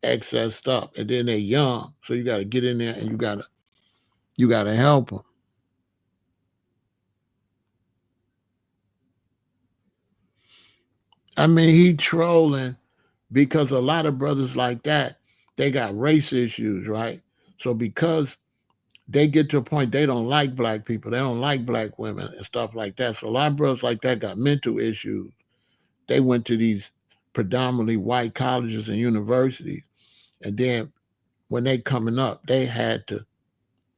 excess stuff. And then they're young, so you got to get in there and you got to help them. You know what I'm saying? I don't feel like they gave Caitlin like her props that she was balling her ass off like she could shoot like crazy. You know, so they didn't do that. And they didn't do no commercials with them. You know what I'm saying? Because they could have put both of them on here. It would have been better. It would have been better for the sport. They're not doing it right. It's got to be a friendly competition. It can't be all this excess stuff. And then they're young, so you got to get in there and you got to I mean, he trolling because a lot of brothers like that, they got race issues, right? So because they get to a point they don't like black people, they don't like black women and stuff like that. So a lot of brothers like that got mental issues. They went to these predominantly white colleges and universities, and then when they coming up, they had to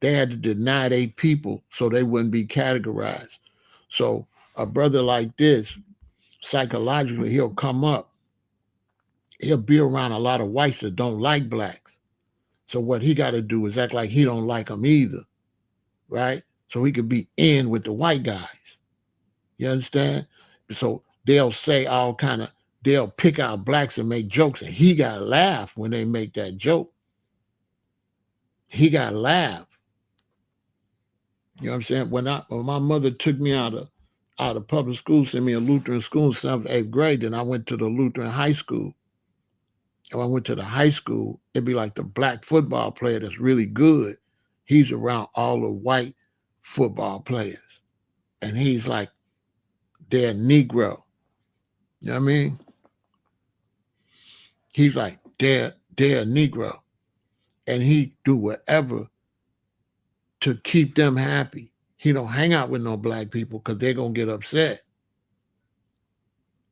deny their people so they wouldn't be categorized. So a brother like this, psychologically, he'll come up, he'll be around a lot of whites that don't like blacks. So what he got to do is act like he don't like them either, right? So he could be in with the white guys. You understand? So they'll say all kind of, they'll pick out blacks and make jokes, and he got to laugh when they make that joke. He got to laugh. You know what I'm saying? When my mother took me out of public school, sent me a Lutheran school in seventh, eighth grade, then I went to the Lutheran high school. And when I went to the high school, it'd be like the black football player that's really good. He's around all the white football players. And he's like, they're Negro. You know what I mean? He's like, they're Negro. And he do whatever to keep them happy. He don't hang out with no black people because they're going to get upset.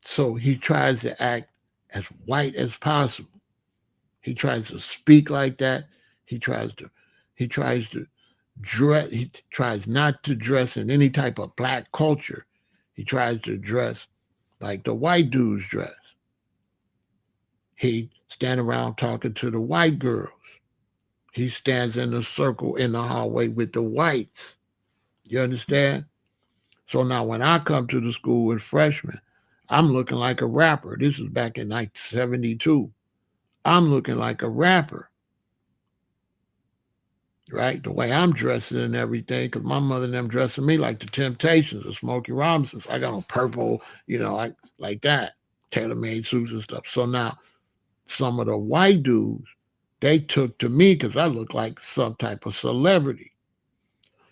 So he tries to act as white as possible. He tries to speak like that. He tries to dress. He tries not to dress in any type of black culture. He tries to dress like the white dudes dress. He stand around talking to the white girls. He stands in a circle in the hallway with the whites. You understand? So now when I come to the school with freshmen, I'm looking like a rapper. This is back in 1972. I'm looking like a rapper, right? The way I'm dressing and everything, because my mother and them dressing me like the Temptations or Smokey Robinsons. I got on purple, like that, tailor-made suits and stuff. So now some of the white dudes, they took to me because I look like some type of celebrity.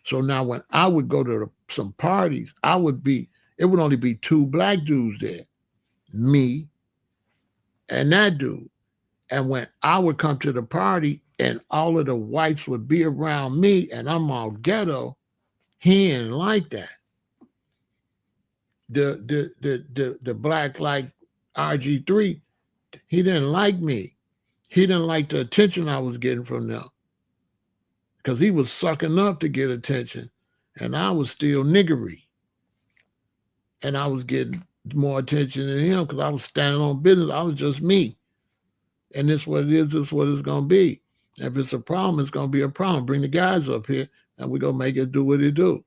So now when I would go to some parties, it would only be two black dudes there, me and that dude. And when I would come to the party and all of the whites would be around me and I'm all ghetto, he didn't like that. The black like RG3, he didn't like me. He didn't like the attention I was getting from them because he was sucking up to get attention and I was still niggery. And I was getting more attention than him because I was standing on business. I was just me. And this what it is, this what it's going to be. If it's a problem, it's going to be a problem. Bring the guys up here and we're going to make it do what it do.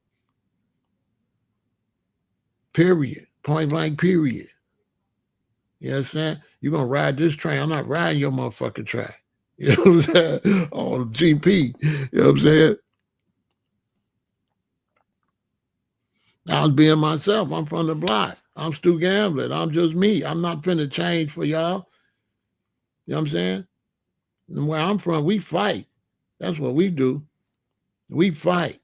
Period. Point blank, period. You understand? You're going to ride this train. I'm not riding your motherfucking train. You know what I'm saying? On GP. You know what I'm saying? I was being myself. I'm from the block. I'm Stu Gambler. I'm just me. I'm not finna change for y'all. You know what I'm saying? And where I'm from, we fight. That's what we do. We fight.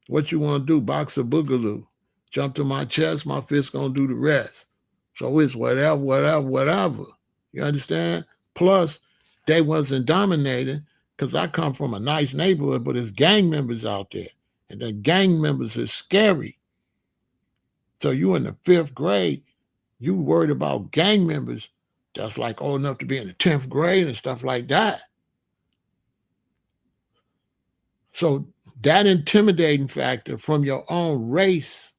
What you want to do? Box a boogaloo. Jump to my chest, my fist gonna do the rest. So it's whatever. You understand? Plus, they wasn't dominating because I come from a nice neighborhood, but there's gang members out there. And the gang members is scary. So you in the 5th grade, you worried about gang members that's like old enough to be in the 10th grade and stuff like that. So that intimidating factor from your own race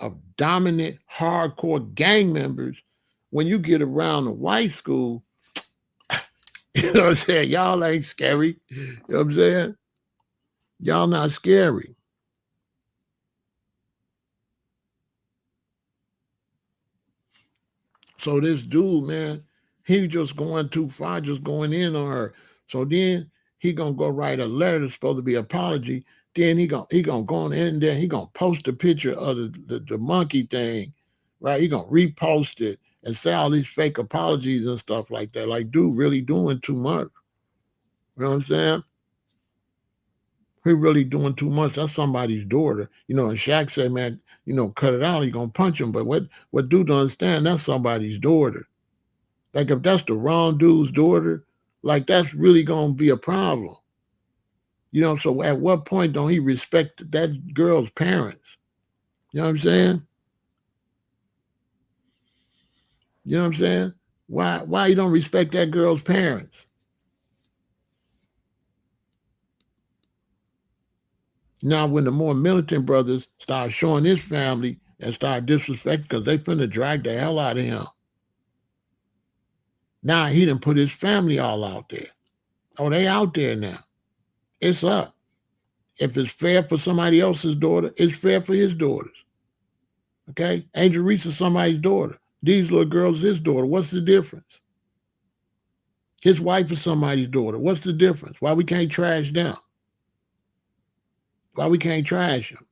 of dominant, hardcore gang members, when you get around the white school, you know what I'm saying? Y'all ain't scary. You know what I'm saying? Y'all not scary. So this dude, man, he just going too far, just going in on her. So then he gonna go write a letter that's supposed to be an apology. Then he gonna go on in there. He gonna post a picture of the monkey thing, right? He gonna repost it and say all these fake apologies and stuff like that. Like, dude, really doing too much. You know what I'm saying? He really doing too much. That's somebody's daughter. You know, and Shaq say, man, you know, cut it out. He gonna punch him. But what dude don't understand, that's somebody's daughter. Like if that's the wrong dude's daughter, like that's really gonna be a problem. You know, so at what point don't he respect that girl's parents? You know what I'm saying? You know what I'm saying? Why you don't respect that girl's parents? Now, when the more militant brothers start showing his family and start disrespecting, because they finna drag the hell out of him. Now he done put his family all out there. Oh, they out there now. It's up. If it's fair for somebody else's daughter, it's fair for his daughters. Okay? Angel Reese is somebody's daughter. These little girls, his daughter. What's the difference? His wife is somebody's daughter. What's the difference? Why we can't trash them? Why we can't trash them?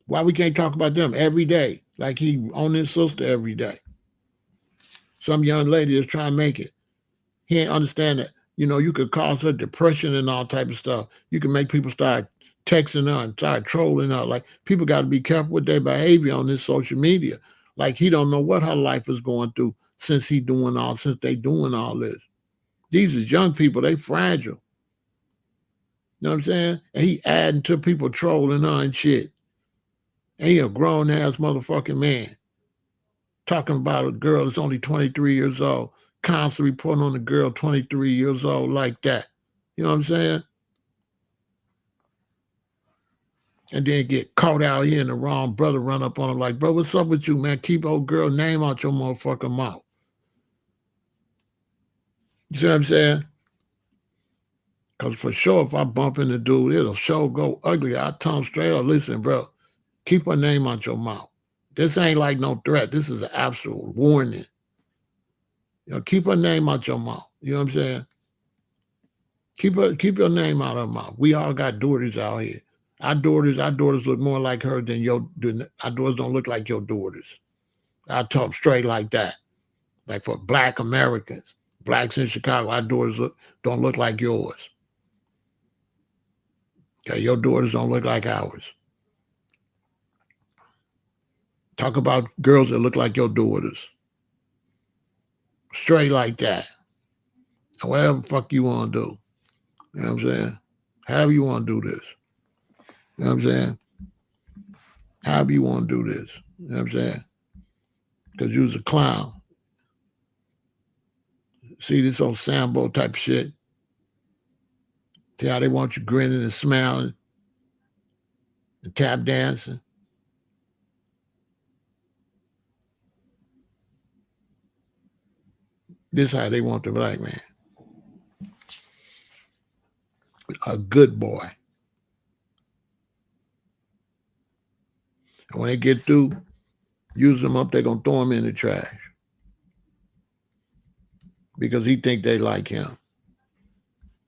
Why we can't talk about them every day like he on his sister every day? Some young lady is trying to make it. He ain't understand that, you know, you could cause her depression and all type of stuff. You can make people start texting her and start trolling her. Like people got to be careful with their behavior on this social media. Like he don't know what her life is going through since they doing all this. These is young people, they fragile. You know what I'm saying? And he adding to people trolling her and shit. And he a grown ass motherfucking man. Talking about a girl that's only 23 years old, constantly reporting on a girl 23 years old like that. You know what I'm saying? And then get caught out here and the wrong brother run up on him like, bro, what's up with you, man? Keep old girl name out your motherfucking mouth. You see what I'm saying? Because for sure, if I bump into dude, it'll sure go ugly. I tell him straight up, listen, bro, keep her name out your mouth. This ain't like no threat. This is an absolute warning. You know, keep her name out your mouth. You know what I'm saying? Keep your name out of her mouth. We all got daughters out here. Our daughters look more like her than our daughters don't look like your daughters. I tell them straight like that. Like for Black Americans, blacks in Chicago, our daughters don't look like yours. Okay, your daughters don't look like ours. Talk about girls that look like your daughters. Straight like that. Whatever the fuck you want to do. You know what I'm saying? However you want to do this. You know what I'm saying? However you want to do this. You know what I'm saying? Because you was a clown. See this old Sambo type of shit? See how they want you grinning and smiling and tap dancing? This is how they want the black man. A good boy. And when they get through, use them up, they're going to throw him in the trash. Because he think they like him.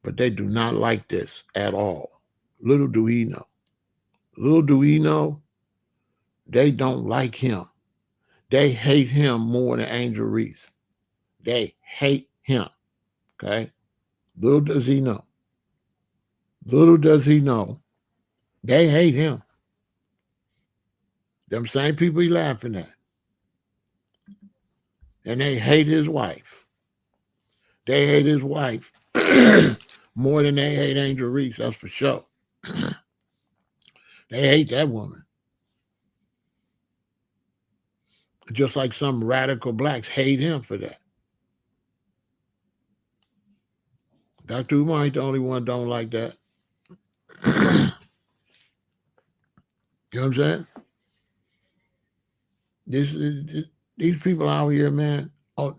But they do not like this at all. Little do he know. Little do he know, they don't like him. They hate him more than Angel Reese. They hate him. Okay? Little does he know. Little does he know, they hate him. Them same people he laughing at. And they hate his wife. They hate his wife more than they hate Angel Reese, that's for sure. They hate that woman. Just like some radical blacks hate him for that. Dr. Umar ain't the only one don't like that. You know what I'm saying? These people out here, man,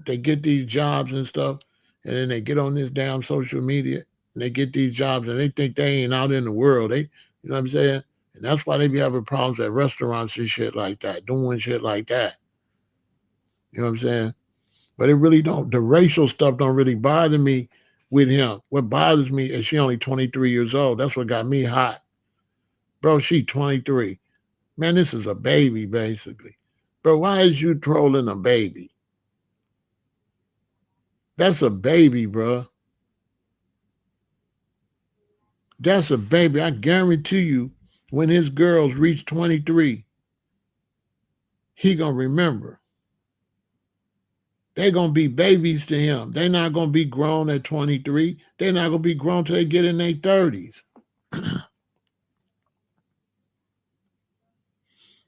they get these jobs and stuff, and then they get on this damn social media, and they get these jobs, and they think they ain't out in the world. You know what I'm saying? And that's why they be having problems at restaurants and shit like that, doing shit like that. You know what I'm saying? But it really don't. The racial stuff don't really bother me with him. What bothers me is she only 23 years old. That's what got me hot. Bro, she 23. Man, this is a baby, basically. Bro, why is you trolling a baby? That's a baby, bro. That's a baby. I guarantee you, when his girls reach 23, he gonna remember. They're gonna be babies to him. They're not gonna be grown at 23. They're not gonna be grown till they get in their 30s.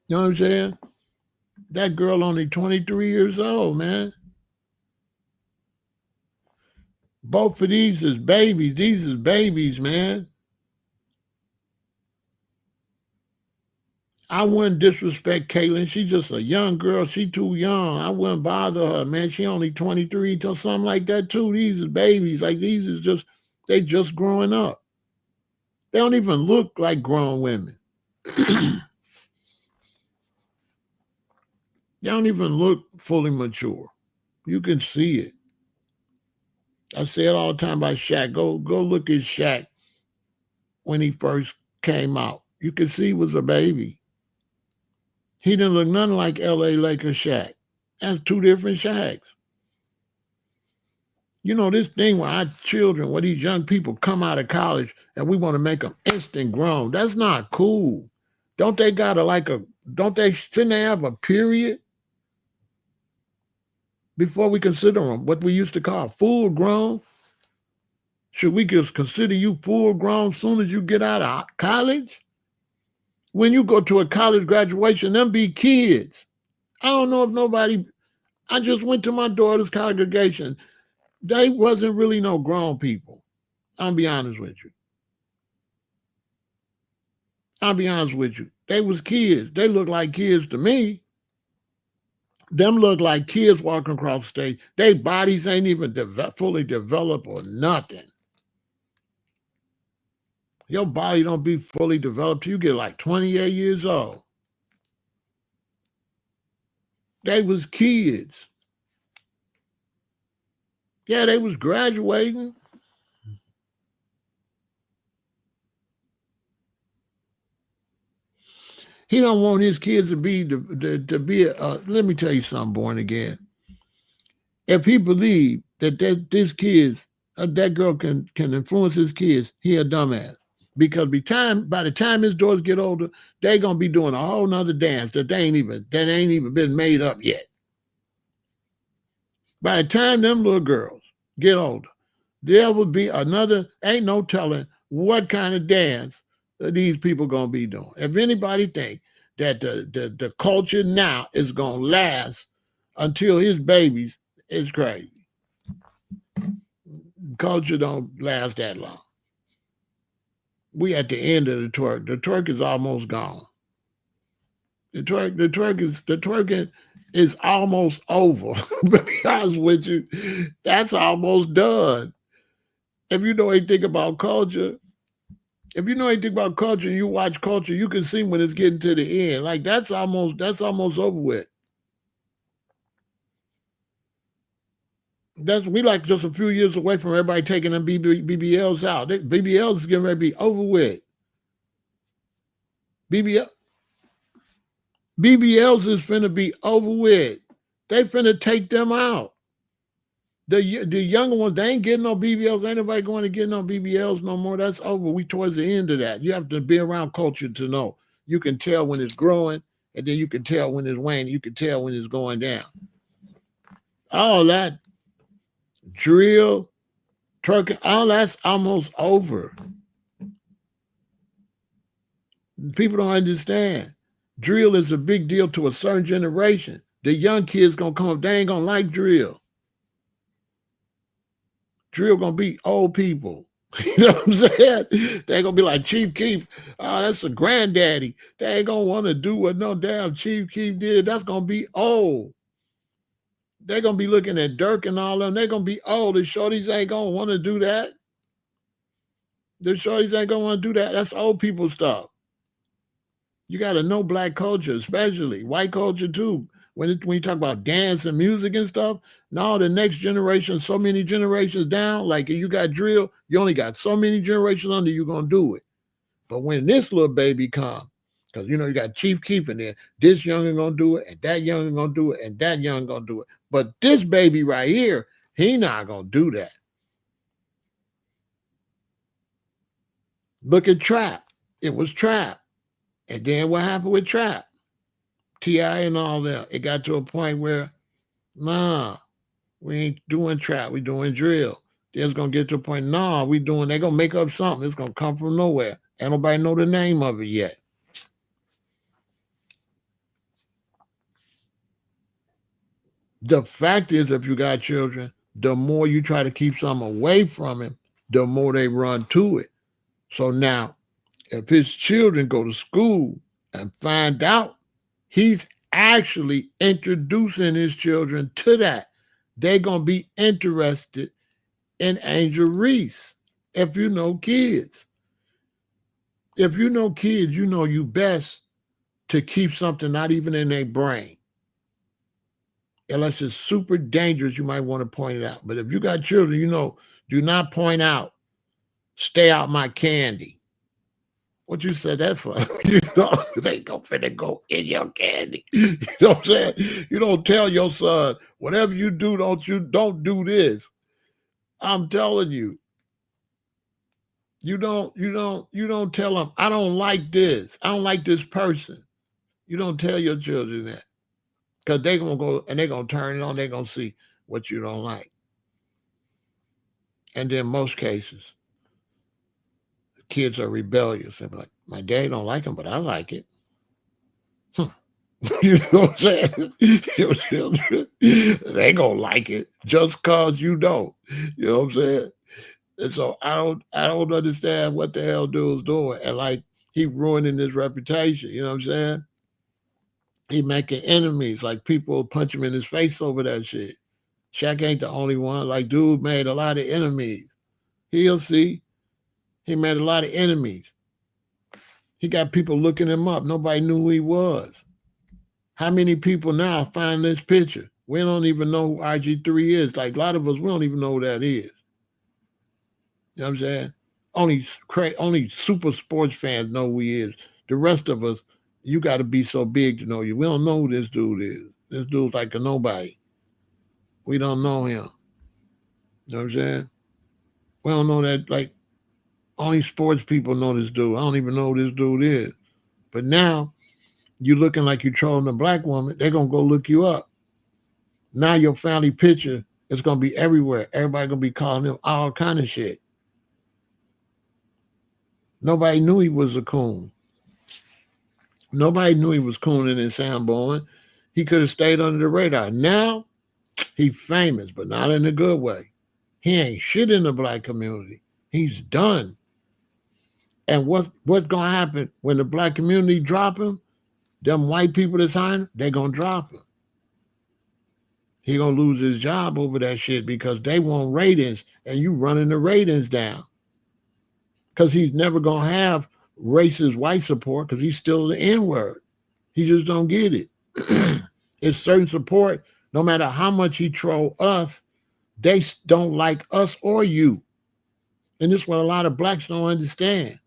You know what I'm saying? That girl only 23 years old, man. Both of these is babies. These is babies, man. I wouldn't disrespect Caitlin. She's just a young girl. She too young. I wouldn't bother her, man. She only 23 till something like that too. These is babies. Like these is just, they just growing up. They don't even look like grown women. They don't even look fully mature. You can see it. I say it all the time about Shaq. Go look at Shaq when he first came out. You can see he was a baby. He didn't look nothing like L.A. Lakers Shaq. That's two different Shaqs. You know, this thing where our children, where these young people come out of college and we want to make them instant grown, that's not cool. Don't they gotta shouldn't they have a period before we consider them what we used to call full grown? Should we just consider you full grown soon as you get out of college? When you go to a college graduation, them be kids. I don't know if nobody, I just went to my daughter's congregation. They wasn't really no grown people. I'll be honest with you. They was kids. They look like kids to me. Them look like kids walking across the stage. Their bodies ain't even fully developed or nothing. Your body don't be fully developed till you get like 28 years old. They was kids. Yeah, they was graduating. He don't want his kids to be let me tell you something, born again. If he believe that this kids, that girl can influence his kids, he a dumbass. Because by the time his daughters get older, they gonna be doing a whole nother dance that ain't even been made up yet. By the time them little girls get older, there will be another, ain't no telling what kind of dance these people gonna be doing. If anybody think that the culture now is gonna last until his babies, it's crazy. Culture don't last that long. We at the end of the twerk. The twerk is almost gone. The twerking is almost over. To be honest with you, that's almost done. If you know anything about culture, and you watch culture, you can see when it's getting to the end. Like that's almost over with. We like just a few years away from everybody taking them BBLs out. BBLs is getting ready to be over with. BBLs is finna be over with. They finna take them out. The younger ones, they ain't getting no BBLs. Ain't nobody going to get no BBLs no more. That's over. We towards the end of that. You have to be around culture to know. You can tell when it's growing, and then you can tell when it's waning. You can tell when it's going down. All that drill, turkey, all that's almost over. People don't understand. Drill is a big deal to a certain generation. The young kids gonna come up, they ain't gonna like drill. Drill gonna be old people. You know what I'm saying? They ain't gonna be like Chief Keef. Oh, that's a granddaddy. They ain't gonna want to do what no damn Chief Keef did. That's gonna be old. They're gonna be looking at Dirk and all them. They're gonna be old. The shorties ain't gonna want to do that. The shorties ain't gonna want to do that. That's old people stuff. You gotta know black culture, especially white culture too. When you talk about dance and music and stuff, now the next generation, so many generations down, like you got drill, you only got so many generations under you gonna do it. But when this little baby come, because you got Chief Keef in there, this youngin' gonna do it, and that youngin' gonna do it, and that youngin' gonna do it. But this baby right here, he not gonna do that. Look at Trap. It was Trap. And then what happened with Trap? T.I. and all that. It got to a point where, nah, we ain't doing trap. We doing drill. It's going to get to a point, nah, they're going to make up something. It's going to come from nowhere. Ain't nobody know the name of it yet. The fact is, if you got children, the more you try to keep something away from him, the more they run to it. So now, if his children go to school and find out he's actually introducing his children to that, they're going to be interested in Angel Reese. If you know kids, you know you best to keep something not even in their brain. Unless it's super dangerous, you might want to point it out. But if you got children, you know, do not point out, stay out my candy. What you said that for? You know, they finna go in your candy. You know what I'm saying? You don't tell your son, whatever you do, don't do this. I'm telling you. You don't tell them, I don't like this. I don't like this person. You don't tell your children that. Because they're gonna go and they're gonna turn it on, they're gonna see what you don't like. And then most cases, kids are rebellious. They're like, my dad don't like him, but I like it. You know what I'm saying? Your children, they gonna like it just cause you don't. You know what I'm saying? And so I don't understand what the hell dude's doing. And like he ruining his reputation, you know what I'm saying? He making enemies, like people punch him in his face over that shit. Shaq ain't the only one. Like dude made a lot of enemies. He'll see. He made a lot of enemies. He got people looking him up. Nobody knew who he was. How many people now find this picture? We don't even know who RG3 is. Like a lot of us, we don't even know who that is. You know what I'm saying? Only super sports fans know who he is. The rest of us, you got to be so big to know you. We don't know who this dude is. This dude's like a nobody. We don't know him. You know what I'm saying? We don't know that, like, only sports people know this dude. I don't even know who this dude is. But now, you looking like you're trolling a black woman, they're going to go look you up. Now your family picture is going to be everywhere. Everybody going to be calling him all kind of shit. Nobody knew he was a coon. Nobody knew he was cooning in Sanborn. He could have stayed under the radar. Now, he's famous, but not in a good way. He ain't shit in the black community. He's done. And what's going to happen when the black community drop him? Them white people that's hiring, they going to drop him. He going to lose his job over that shit because they want ratings and you running the ratings down. Because he's never going to have racist white support because he's still the N-word. He just don't get it. It's certain support, no matter how much he troll us, they don't like us or you. And this is what a lot of blacks don't understand.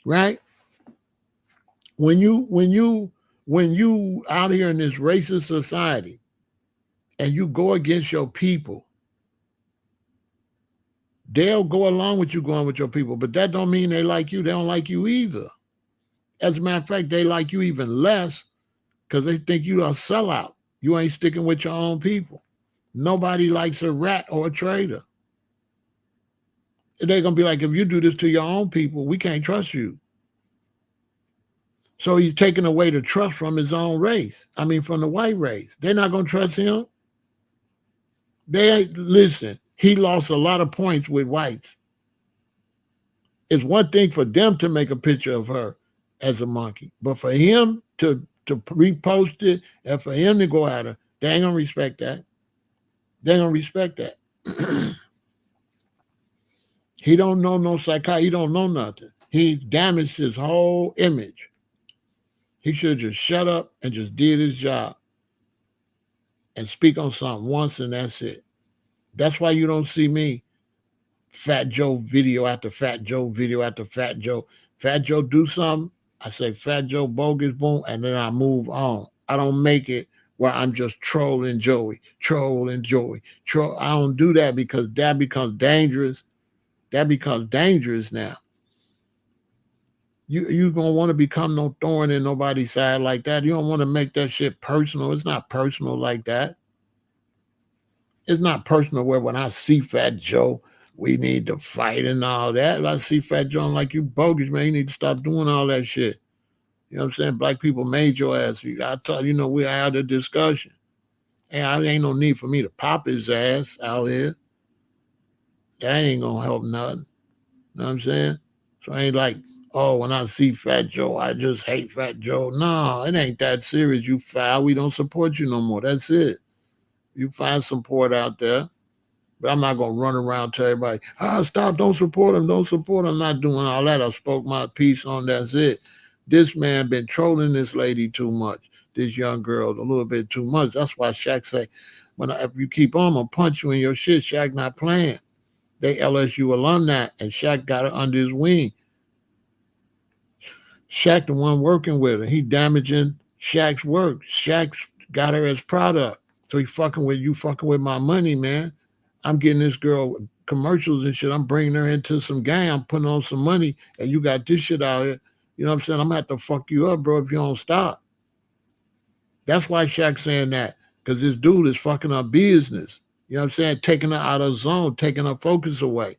Right? When you out here in this racist society and you go against your people, they'll go along with you going with your people, but that don't mean they like you. They don't like you either. As a matter of fact, they like you even less because they think you are a sellout. You ain't sticking with your own people. Nobody likes a rat or a traitor. They're going to be like, if you do this to your own people, we can't trust you. So he's taking away the trust from his own race. I mean, from the white race. They're not going to trust him. Listen, he lost a lot of points with whites. It's one thing for them to make a picture of her as a monkey, but for him to repost it and for him to go at her, they ain't going to respect that. They're going to respect that. He don't know no psychiatry. He don't know nothing. He damaged his whole image. He should have just shut up and just did his job and speak on something once and that's it. That's why you don't see me Fat Joe video after Fat Joe video after Fat Joe. Fat Joe do something, I say Fat Joe bogus boom, and then I move on. I don't make it where I'm just trolling Joey. I don't do that because that becomes dangerous That becomes dangerous now. You gonna want to become no thorn in nobody's side like that. You don't want to make that shit personal. It's not personal like that. It's not personal where when I see Fat Joe, we need to fight and all that. If I see Fat Joe, I'm like, you bogus, man. You need to stop doing all that shit. You know what I'm saying? Black people made your ass. I tell you, we had a discussion. And I ain't no need for me to pop his ass out here. That ain't gonna help nothing. You know what I'm saying? So I ain't like, oh, when I see Fat Joe, I just hate Fat Joe. No, it ain't that serious. You foul. We don't support you no more. That's it. You find support out there. But I'm not gonna run around tell everybody, stop, don't support him, don't support him. I'm not doing all that. I spoke my piece on that's it. This man been trolling this lady too much, this young girl, a little bit too much. That's why Shaq say, if you keep on, I'm gonna punch you in your shit. Shaq not playing. They LSU alumni, and Shaq got her under his wing. Shaq the one working with her. He damaging Shaq's work. Shaq's got her as product. So he fucking with my money, man. I'm getting this girl commercials and shit. I'm bringing her into some gang. I'm putting on some money, and you got this shit out here. You know what I'm saying? I'm gonna have to fuck you up, bro, if you don't stop. That's why Shaq's saying that, because this dude is fucking up business. You know what I'm saying? Taking her out of zone, taking her focus away.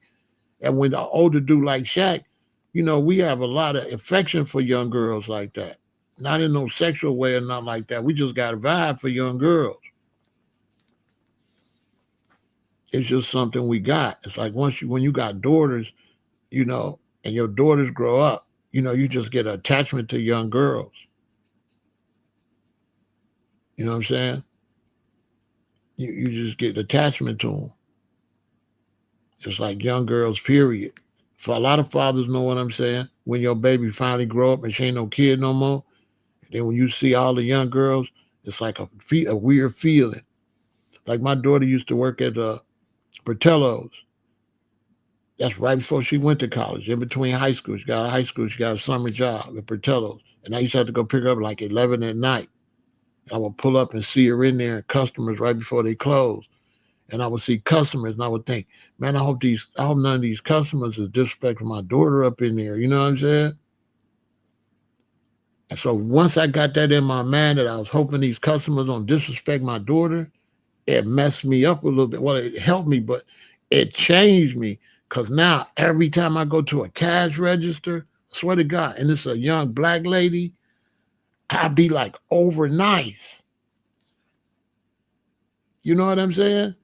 And when the older dude like Shaq, we have a lot of affection for young girls like that. Not in no sexual way or nothing like that. We just got a vibe for young girls. It's just something we got. It's like when you got daughters, and your daughters grow up, you just get an attachment to young girls. You know what I'm saying? You just get attachment to them. Just like young girls, period. For a lot of fathers know what I'm saying. When your baby finally grow up and she ain't no kid no more, and then when you see all the young girls, it's like a weird feeling. Like my daughter used to work at Portillo's. That's right before she went to college. In between high school, she got out of high school, she got a summer job at Portillo's. And I used to have to go pick her up like 11 at night. I would pull up and see her in there and customers right before they close. And I would see customers and I would think, man, I hope none of these customers is disrespecting my daughter up in there. You know what I'm saying? And so once I got that in my mind that I was hoping these customers don't disrespect my daughter, it messed me up a little bit. Well, it helped me, but it changed me. Because now every time I go to a cash register, I swear to God, and it's a young black lady, I be like over nice. You know what I'm saying?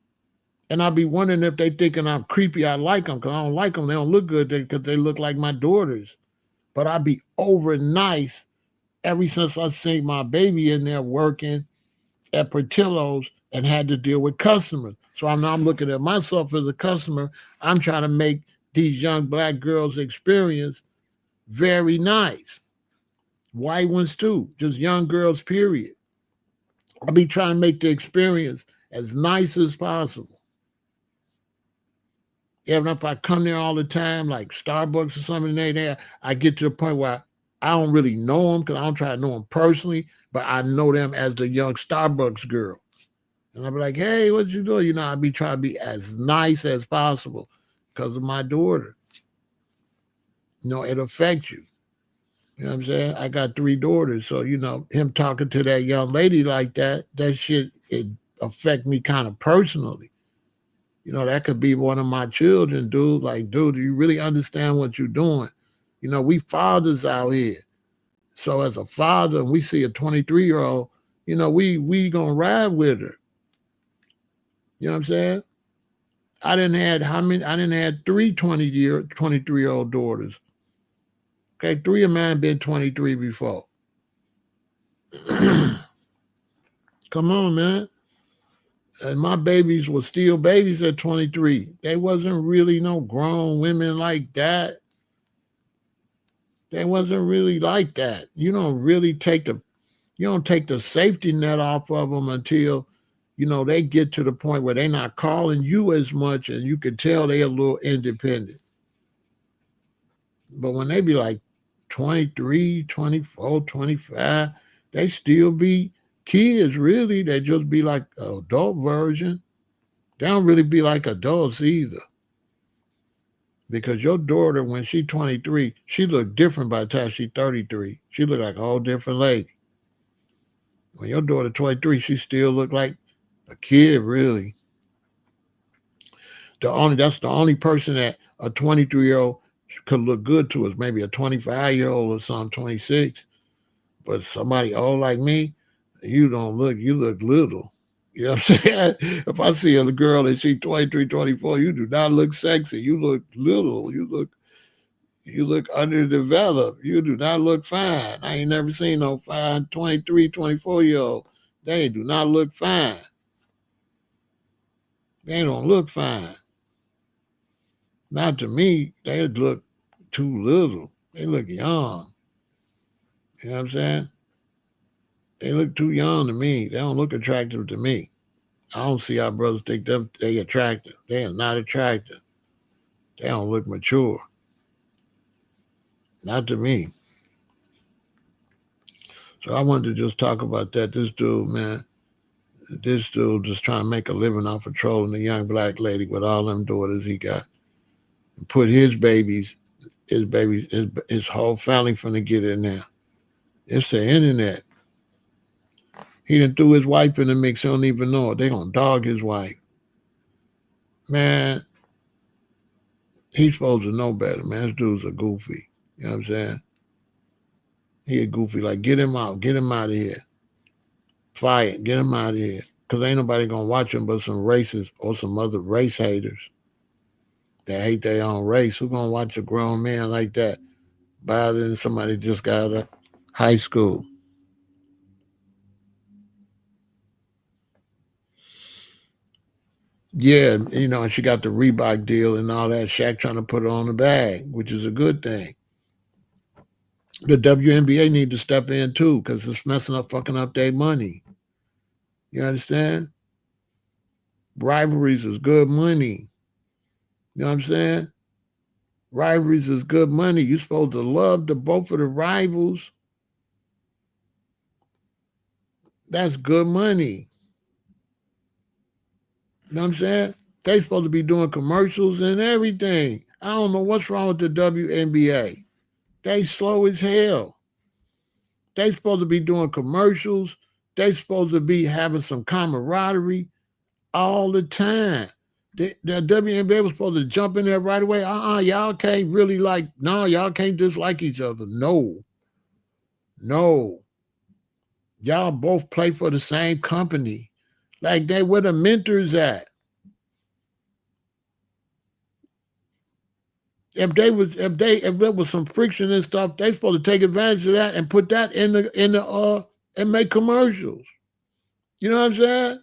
And I be wondering if they thinking I'm creepy. I like them because I don't like them. They don't look good because they look like my daughters. But I be over nice ever since I seen my baby in there working at Portillo's and had to deal with customers. So I'm looking at myself as a customer. I'm trying to make these young black girls' experience very nice. White ones too, just young girls, period. I'll be trying to make the experience as nice as possible. Even if I come there all the time, like Starbucks or something there, I get to the point where I don't really know them because I don't try to know them personally, but I know them as the young Starbucks girl. And I'll be like, hey, what you doing? I'll be trying to be as nice as possible because of my daughter. It affects you. You know what I'm saying? I got 3 daughters. So, him talking to that young lady like that shit, it affect me kind of personally. That could be one of my children, dude. Like, dude, do you really understand what you're doing? We fathers out here. So as a father, and we see a 23-year-old, we gonna ride with her. You know what I'm saying? I didn't have 3 23-year-old daughters. Okay, 3 of mine been 23 before. Come on, man. And my babies were still babies at 23. They wasn't really no grown women like that. They wasn't really like that. You don't take the safety net off of them until, they get to the point where they're not calling you as much and you can tell they're a little independent. But when they be like 23, 24, 25, they still be kids, really. They just be like an adult version. They don't really be like adults either. Because your daughter, when she 23, she look different by the time she 33. She look like a whole different lady. When your daughter 23, she still look like a kid, really. That's the only person that a 23-year-old could look good to is maybe a 25-year-old or something, 26. But somebody old like me, you look little. You know what I'm saying? If I see a girl and she 23, 24, you do not look sexy. You look little. You look underdeveloped. You do not look fine. I ain't never seen no fine 23, 24-year-old. They do not look fine. They don't look fine. Not to me. They look too little. They look young. You know what I'm saying? They look too young to me. They don't look attractive to me. I don't see how brothers think they attractive. They are not attractive. They don't look mature. Not to me. So I wanted to just talk about that. This dude, man, this dude just trying to make a living off of trolling a young black lady with all them daughters he got. And put his whole family finna get in there. It's the internet. He done threw his wife in the mix. He don't even know it. They gonna dog his wife. Man, he's supposed to know better, man. This dude's a goofy. You know what I'm saying? He a goofy. Like, get him out. Get him out of here. Fire. Get him out of here. Because ain't nobody going to watch him but some racists or some other race haters that hate their own race. Who going to watch a grown man like that bothering somebody just got out of high school? Yeah, and she got the Reebok deal and all that. Shaq trying to put it on the bag, which is a good thing. The WNBA need to step in too because it's fucking up their money. You understand? Rivalries is good money. You know what I'm saying? Rivalries is good money. You're supposed to love both of the rivals. That's good money. You know what I'm saying? They supposed to be doing commercials and everything. I don't know what's wrong with the WNBA. They slow as hell. They supposed to be doing commercials. They supposed to be having some camaraderie all the time. The WNBA was supposed to jump in there right away. Y'all can't really y'all can't dislike each other. No. Y'all both play for the same company. Like where the mentors at? If there was some friction and stuff, they supposed to take advantage of that and put that in the and make commercials. You know what I'm saying?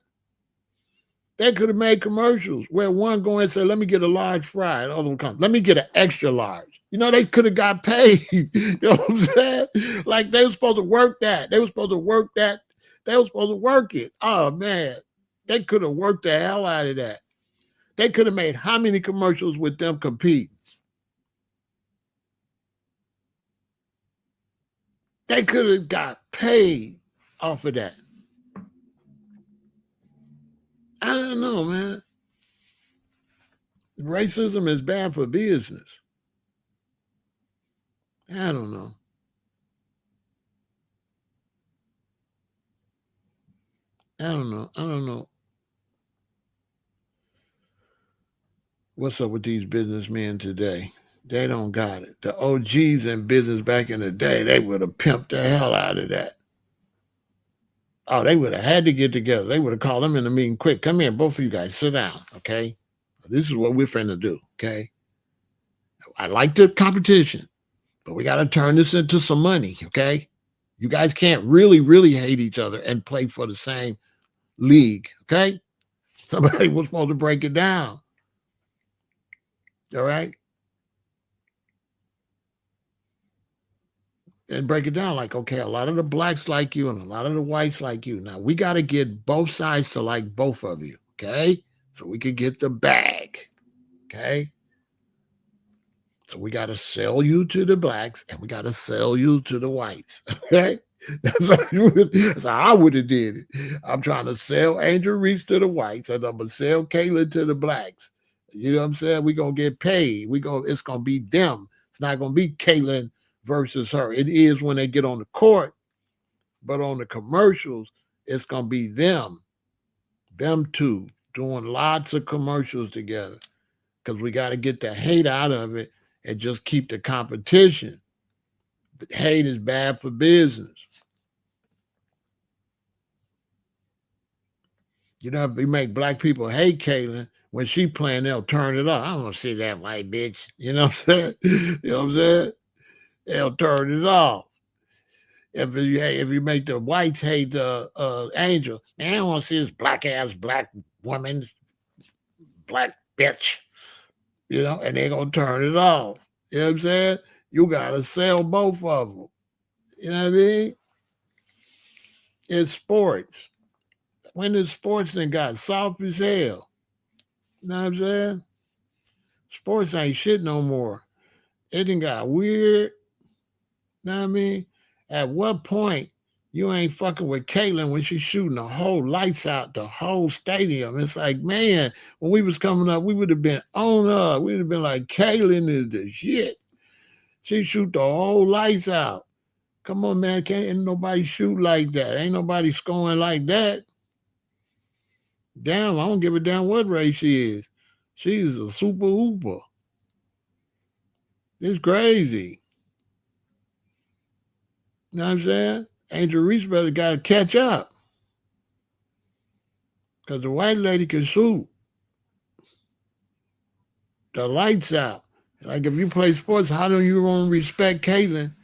They could have made commercials where one go and say, "Let me get a large fry," and the other one comes, "Let me get an extra large." They could have got paid. You know what I'm saying? Like they were supposed to work that. They were supposed to work that. They were supposed to work it. Oh man, they could have worked the hell out of that. They could have made how many commercials with them competing? They could have got paid off of that. I don't know, man. Racism is bad for business. I don't know. I don't know what's up with these businessmen today. They don't got it. The OGs in business back in the day, they would have pimped the hell out of that. Oh, they would have had to get together. They would have called them in the meeting quick. Come here, both of you guys, sit down, okay? This is what we're finna do, okay? I like the competition, but we got to turn this into some money, okay? You guys can't really hate each other and play for the same league, okay? Somebody was supposed to break it down. All right? And break it down like, okay, a lot of the blacks like you and a lot of the whites like you. Now we got to get both sides to like both of you, okay? So we could get the bag, okay? So we got to sell you to the blacks and we got to sell you to the whites, okay? That's how I would have did it. I'm trying to sell Angel Reese to the whites and I'm going to sell Kayla to the blacks. You know what I'm saying? We're gonna get paid. It's gonna be them. It's not gonna be Caitlyn versus her. It is when they get on the court, but on the commercials, it's gonna be them two doing lots of commercials together. Because we got to get the hate out of it and just keep the competition. Hate is bad for business. You know, if we make black people hate Caitlyn, when she playing, they'll turn it off. I don't want to see that white bitch. You know what I'm saying? You know what I'm saying? They'll turn it off. If you make the whites hate Angel, man, I don't want to see this black ass black woman, black bitch. You know, and they're gonna turn it off. You know what I'm saying? You gotta sell both of them. You know what I mean? It's sports. When the sports then got soft as hell. You know what I'm saying? Sports ain't shit no more. It done got weird. You know what I mean? At what point you ain't fucking with Caitlyn when she's shooting the whole lights out, the whole stadium? It's like, man, when we was coming up, we would have been on her. We would have been like, Caitlyn is the shit. She shoot the whole lights out. Come on, man. Ain't nobody shoot like that. Ain't nobody scoring like that. Damn, I don't give a damn what race she is. She's a super hooper. It's crazy. You know what I'm saying? Angel Reese better got to catch up. Because the white lady can shoot. The lights out. Like if you play sports, how do you want to respect Caitlyn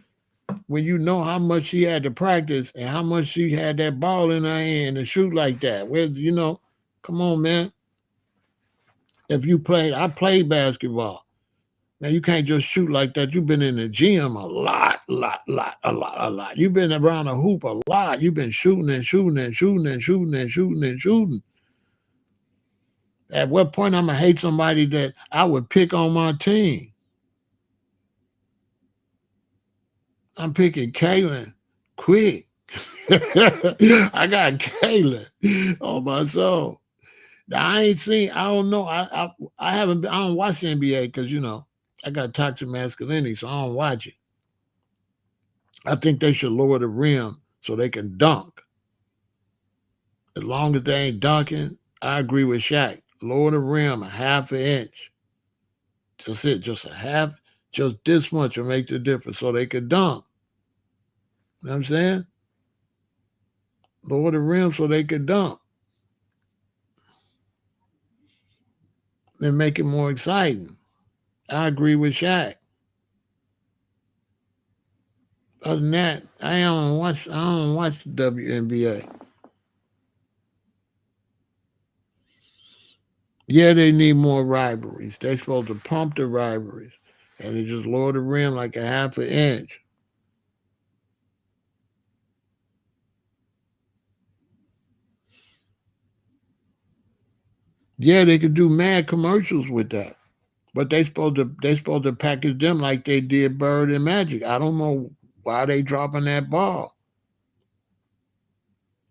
when you know how much she had to practice and how much she had that ball in her hand and shoot like that? Where, you know, come on, man. If you played, I played basketball. Now you can't just shoot like that. You've been in the gym a lot. You've been around a hoop a lot. You've been shooting and shooting and shooting and shooting and shooting and shooting. At what point I'm gonna hate somebody that I would pick on my team? I'm picking Caitlyn quick. I got Caitlyn on my soul. I ain't seen. I don't know. I haven't. I don't watch the NBA because you know I got toxic masculinity, so I don't watch it. I think they should lower the rim so they can dunk. As long as they ain't dunking, I agree with Shaq. Lower the rim a half an inch. Just it, just a half, just this much will make the difference so they can dunk. You know what I'm saying? Lower the rim so they can dunk. And make it more exciting. I agree with Shaq. Other than that, I don't watch the WNBA. Yeah, they need more rivalries. They supposed to pump the rivalries. And they just lower the rim like a half an inch. Yeah, they could do mad commercials with that. But they supposed to package them like they did Bird and Magic. I don't know why they dropping that ball.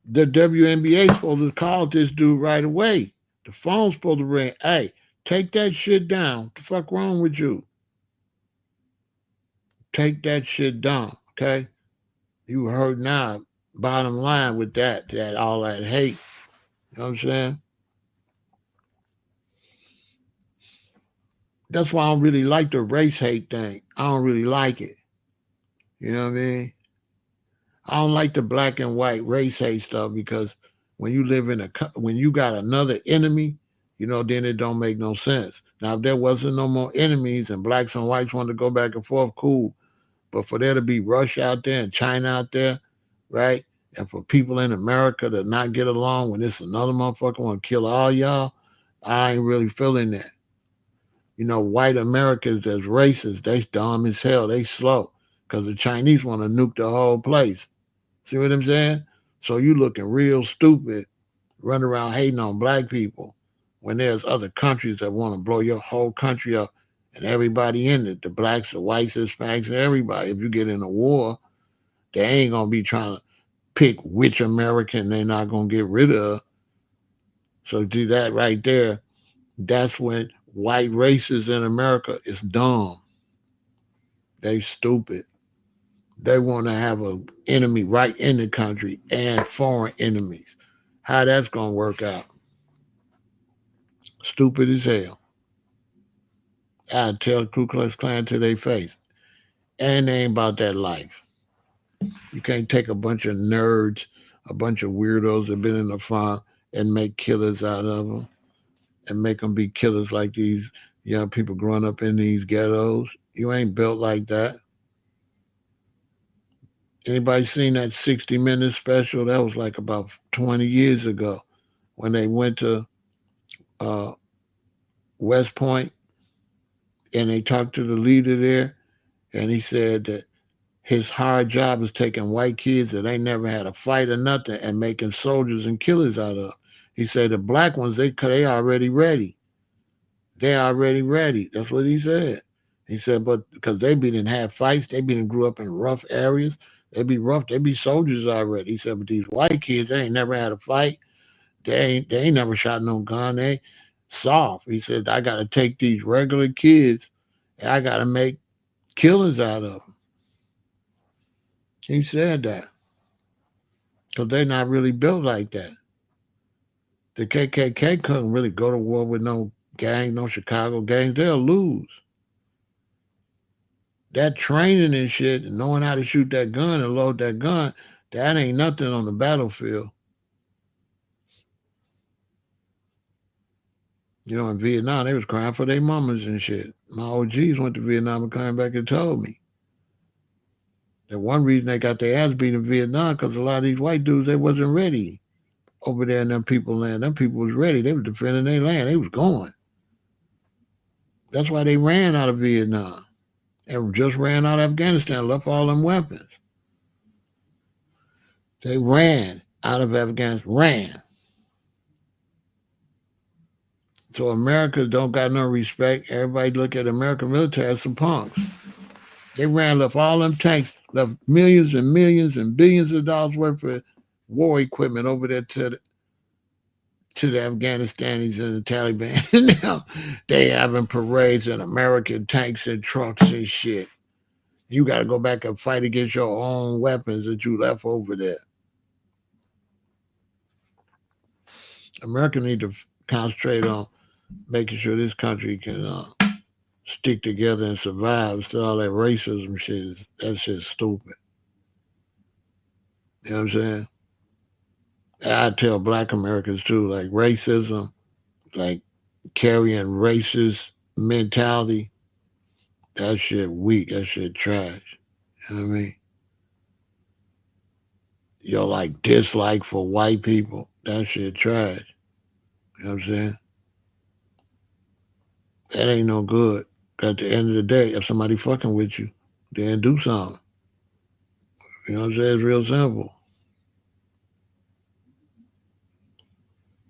The WNBA supposed to call this dude right away. The phone's supposed to ring. Hey, take that shit down. What the fuck wrong with you? Take that shit down, okay? You heard now. Bottom line with that all that hate. You know what I'm saying? That's why I don't really like the race hate thing. I don't really like it. You know what I mean? I don't like the black and white race hate stuff because when you live in when you got another enemy, you know, then it don't make no sense. Now, if there wasn't no more enemies and blacks and whites wanted to go back and forth, cool. But for there to be Russia out there and China out there, right? And for people in America to not get along when this another motherfucker want to kill all y'all, I ain't really feeling that. You know, white Americans that's racist, they dumb as hell. They slow because the Chinese want to nuke the whole place. See what I'm saying? So you looking real stupid running around hating on black people when there's other countries that want to blow your whole country up and everybody in it, the blacks, the whites, the Hispanics, and everybody. If you get in a war, they ain't gonna be trying to pick which American they're not gonna get rid of. So do that right there. That's when white races in America is dumb. They stupid. They want to have an enemy right in the country and foreign enemies. How that's gonna work out? Stupid as hell. I tell Ku Klux Klan to their face. And they ain't about that life. You can't take a bunch of nerds, a bunch of weirdos that been in the farm and make killers out of them and make them be killers like these young people growing up in these ghettos. You ain't built like that. Anybody seen that 60-minute special? That was like about 20 years ago when they went to uh, West Point and they talked to the leader there, and he said that his hard job is taking white kids that ain't never had a fight or nothing and making soldiers and killers out of. He said the black ones, they already ready. They already ready. That's what he said. He said, but because they didn't have fights, they didn't grew up in rough areas. They be rough. They be soldiers already. He said, but these white kids, they ain't never had a fight. They ain't never shot no gun. They soft. He said, I got to take these regular kids and I got to make killers out of them. He said that because they're not really built like that. The KKK couldn't really go to war with no gang, no Chicago gangs. They'll lose. That training and shit and knowing how to shoot that gun and load that gun, that ain't nothing on the battlefield. You know, in Vietnam, they was crying for their mamas and shit. My OGs went to Vietnam and came back and told me that one reason they got their ass beat in Vietnam because a lot of these white dudes, they wasn't ready over there in them people land. Them people was ready. They was defending their land. They was going. That's why they ran out of Vietnam and just ran out of Afghanistan, left all them weapons. They ran out of Afghanistan, ran. So America don't got no respect. Everybody look at American military as some punks. They ran, left all them tanks, left millions and millions and billions of dollars worth of war equipment over there to the Afghanistanis and the Taliban. Now they having parades and American tanks and trucks and shit. You got to go back and fight against your own weapons that you left over there. America need to concentrate on making sure this country can stick together and survive. Still, all that racism shit, that shit's stupid. You know what I'm saying? I tell black Americans too, like racism, like carrying racist mentality, that shit weak, that shit trash. You know what I mean? Your like dislike for white people, that shit trash. You know what I'm saying? That ain't no good. At the end of the day, if somebody fucking with you, then do something. You know what I'm saying? It's real simple.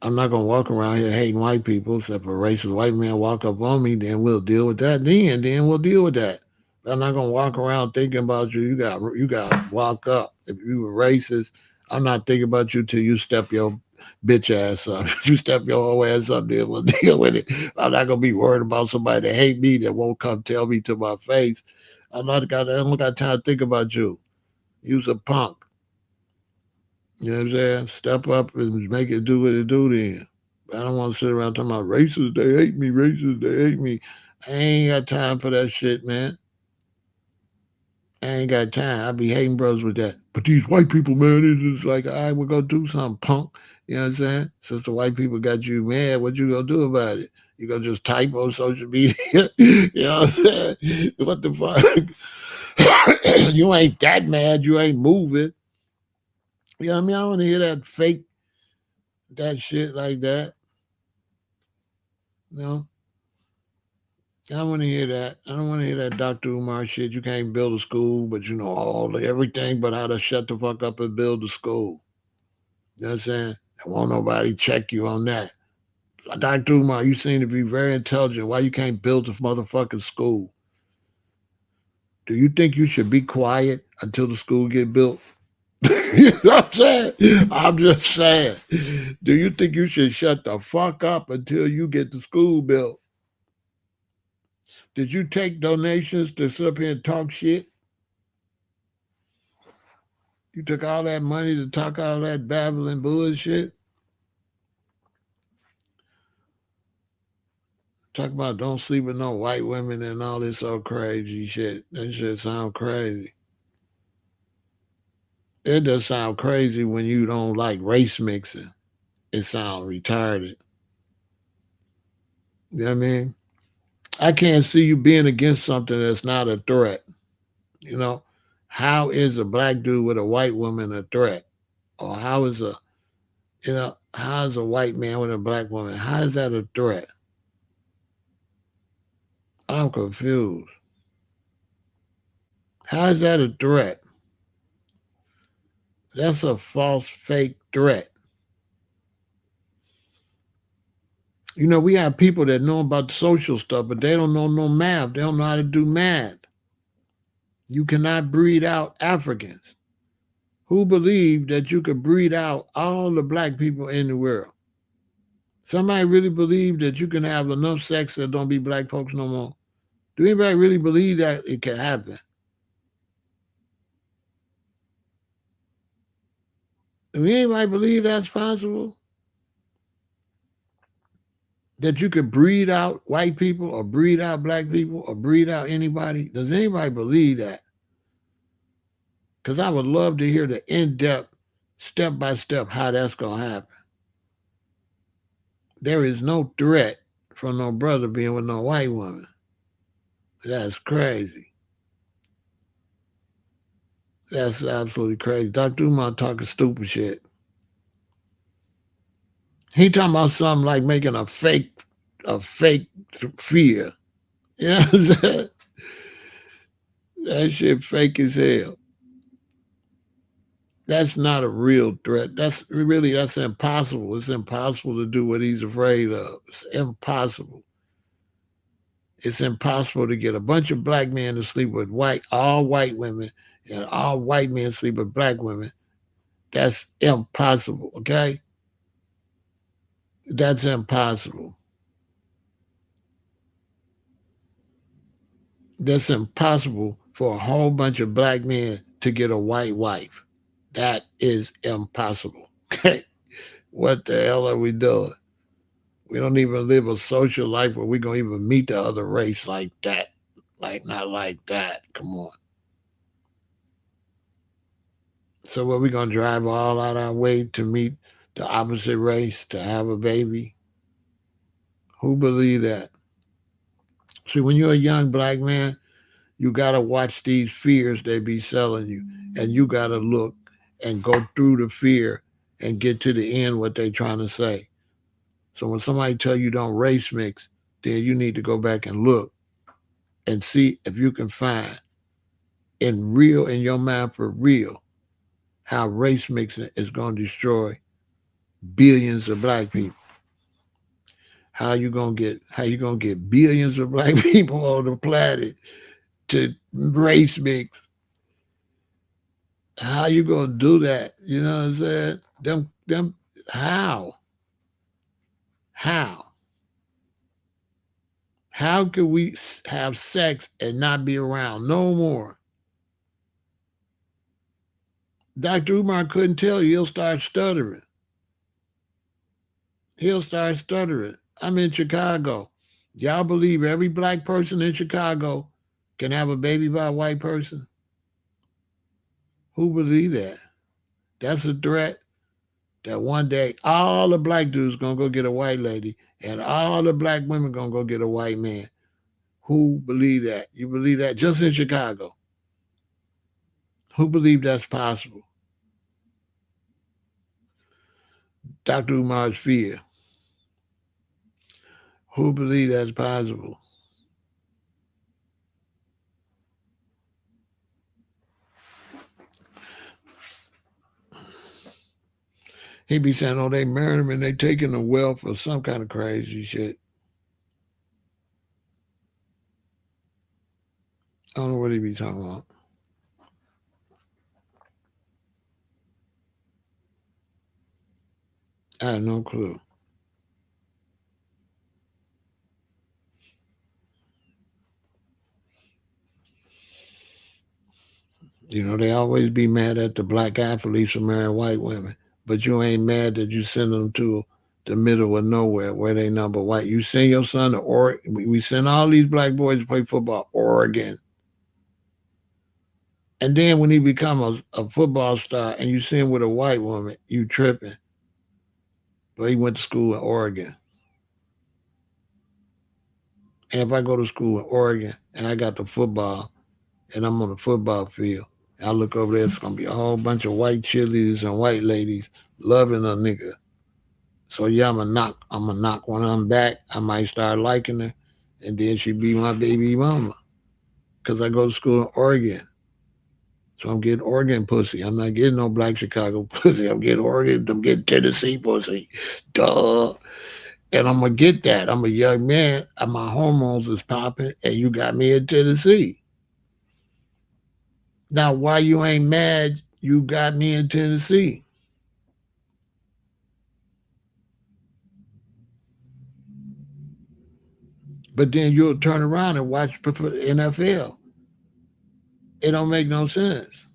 I'm not gonna walk around here hating white people. So if a racist white man walk up on me, then we'll deal with that. Then we'll deal with that. But I'm not gonna walk around thinking about you. You got to walk up. If you were racist, I'm not thinking about you till you step your bitch ass up. You step your whole ass up, then we'll deal with it. I'm not gonna be worried about somebody that hate me that won't come tell me to my face. I don't got time to think about you. You's a punk. You know what I'm saying? Step up and make it do what it do then. But I don't want to sit around talking about racists, they hate me, racists, they hate me. I ain't got time for that shit, man. I ain't got time. I be hating brothers with that. But these white people, man, it's just like, all right, we're going to do something, punk. You know what I'm saying? Since the white people got you mad, what you going to do about it? You going to just type on social media? You know what I'm saying? What the fuck? You ain't that mad. You ain't moving. You know what I mean? I don't want to hear that fake, that shit like that. You know? I don't want to hear that. I don't want to hear that Dr. Umar shit. You can't build a school, but you know everything but how to shut the fuck up and build a school. You know what I'm saying? And won't nobody check you on that. Dr. Umar, you seem to be very intelligent. Why you can't build a motherfucking school? Do you think you should be quiet until the school get built? You know what I'm saying? I'm just saying. Do you think you should shut the fuck up until you get the school built? Did you take donations to sit up here and talk shit? You took all that money to talk all that babbling bullshit? Talk about don't sleep with no white women and all this old crazy shit. That shit sound crazy. It does sound crazy when you don't like race mixing. It sounds retarded. You know what I mean? I can't see you being against something that's not a threat. You know, how is a black dude with a white woman a threat? Or how is how is a white man with a black woman? How is that a threat? I'm confused. How is that a threat? That's a false, fake threat. You know, we have people that know about social stuff, but they don't know no math. They don't know how to do math. You cannot breed out Africans. Who believed that you could breed out all the black people in the world? Somebody really believe that you can have enough sex that don't be black folks no more? Do anybody really believe that it can happen? Do anybody believe that's possible? That you could breed out white people or breed out black people or breed out anybody? Does anybody believe that? Because I would love to hear the in-depth, step-by-step how that's going to happen. There is no threat from no brother being with no white woman. That's crazy. That's absolutely crazy. Dr. Umar talking stupid shit. He talking about something like making a fake fear. You know what I'm saying? That shit fake as hell. That's not a real threat. That's impossible. It's impossible to do what he's afraid of. It's impossible. It's impossible to get a bunch of black men to sleep with all white women, and all white men sleep with black women. That's impossible. Okay, that's impossible. That's impossible for a whole bunch of black men to get a white wife. That is impossible. Okay, what the hell are we doing? We don't even live a social life where we're gonna even meet the other race like that. Like not like that. Come on. So what we gonna drive all out our way to meet the opposite race to have a baby? Who believe that? See, when you're a young black man, you gotta watch these fears they be selling you, and you gotta look and go through the fear and get to the end what they trying to say. So when somebody tell you don't race mix, then you need to go back and look and see if you can find in your mind for real how race mixing is going to destroy billions of black people. How you gonna get billions of black people on the planet to race mix? How you gonna do that? You know what I'm saying? Them how? How? How could we have sex and not be around no more? Dr. Umar couldn't tell you. He'll start stuttering. He'll start stuttering. I'm in Chicago. Y'all believe every black person in Chicago can have a baby by a white person? Who believe that? That's a threat that one day all the black dudes gonna go get a white lady and all the black women gonna go get a white man. Who believe that? You believe that just in Chicago? Who believe that's possible? Dr. Umar's fear. Who believe that's possible? He be saying, oh, they marrying him and they taking the wealth or some kind of crazy shit. I don't know what he be talking about. I have no clue. You know, they always be mad at the black athletes for marrying white women, but you ain't mad that you send them to the middle of nowhere where they number white. You send your son to Oregon. We send all these black boys to play football, Oregon. And then when he become a football star and you see him with a white woman, you tripping. But he went to school in Oregon. And if I go to school in Oregon and I got the football and I'm on the football field, I look over there, it's gonna be a whole bunch of white cheerleaders and white ladies loving a nigga. So yeah, I'm gonna knock one of them back. I might start liking her, and then she be my baby mama. Cause I go to school in Oregon. So I'm getting Oregon pussy. I'm not getting no black Chicago pussy. I'm getting Oregon. I'm getting Tennessee pussy. Duh. And I'm gonna get that. I'm a young man, and my hormones is popping, and you got me in Tennessee. Now, why you ain't mad? You got me in Tennessee, but then you'll turn around and watch NFL. It don't make no sense.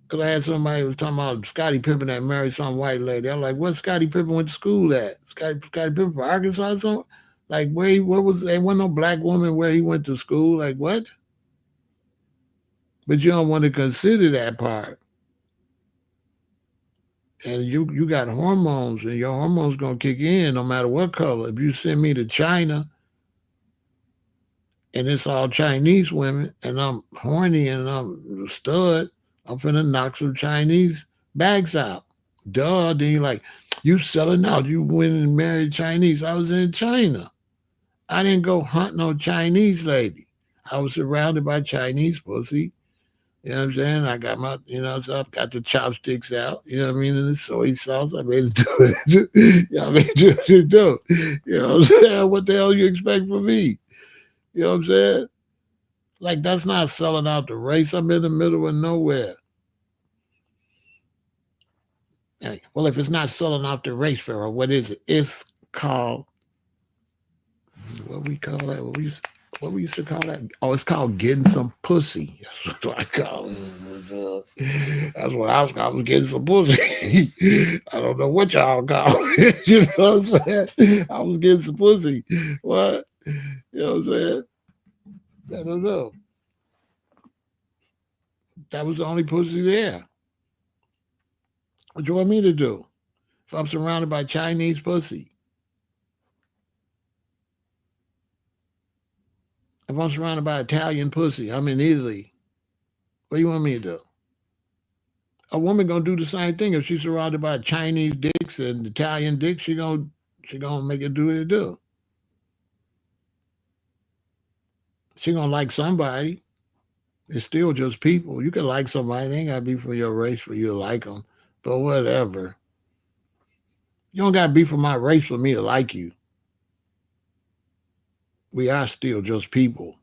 Cause I had somebody who was talking about Scottie Pippen that married some white lady. I'm like, what Scottie Pippen went to school at? Scottie Pippen for Arkansas or something? Like what was there wasn't no black woman where he went to school? Like what? But you don't want to consider that part. And you got hormones, and your hormones gonna kick in no matter what color. If you send me to China and it's all Chinese women, and I'm horny and I'm a stud, I'm finna knock some Chinese bags out. Duh. Then you like, you selling out. You went and married Chinese. I was in China. I didn't go hunt no Chinese lady. I was surrounded by Chinese pussy. You know what I'm saying? I got my, so I've got the chopsticks out. You know what I mean? And the soy sauce. I made it do it. You know what I mean? Do. You know what I'm saying? What the hell you expect from me? You know what I'm saying? Like that's not selling out the race. I'm in the middle of nowhere. Well, if it's not selling out the race, Pharaoh, what is it? It's called what we call that? What we used to call that? Oh, it's called getting some pussy. That's what I call it. That's what I was calling. I was getting some pussy. I don't know what y'all call it. You know what I'm saying? I was getting some pussy. What? You know what I'm saying? I don't know. That was the only pussy there. What you want me to do? If I'm surrounded by Chinese pussy, if I'm surrounded by Italian pussy, I'm in Italy. What do you want me to do? A woman gonna do the same thing if she's surrounded by Chinese dicks and Italian dicks. She gonna make it do what it do. She gonna like somebody. It's still just people. You can like somebody. They ain't gotta be from your race for you to like them. But whatever. You don't gotta be from my race for me to like you. We are still just people.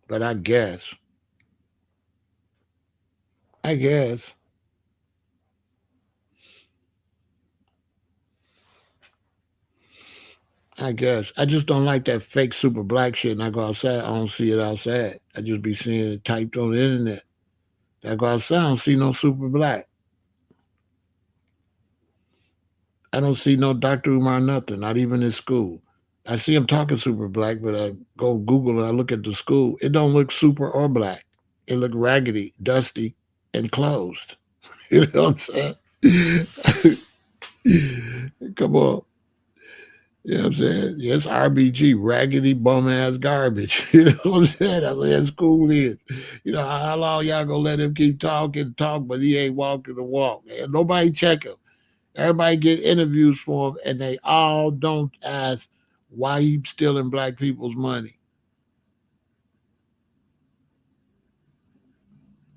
But I guess, I just don't like that fake super black shit. And I go outside, I don't see it outside. I just be seeing it typed on the internet. I go outside, I don't see no super black. I don't see no Dr. Umar nothing, not even in school. I see him talking super black, but I go Google and I look at the school. It don't look super or black. It look raggedy, dusty, and closed. You know what I'm saying? Come on. You know what I'm saying? Yes, RBG, raggedy bum ass garbage. You know what I'm saying? That's what that school is. You know, how long y'all gonna let him keep talking, talk, but he ain't walking the walk, man. Nobody check him. Everybody get interviews for him, and they all don't ask why he's stealing black people's money.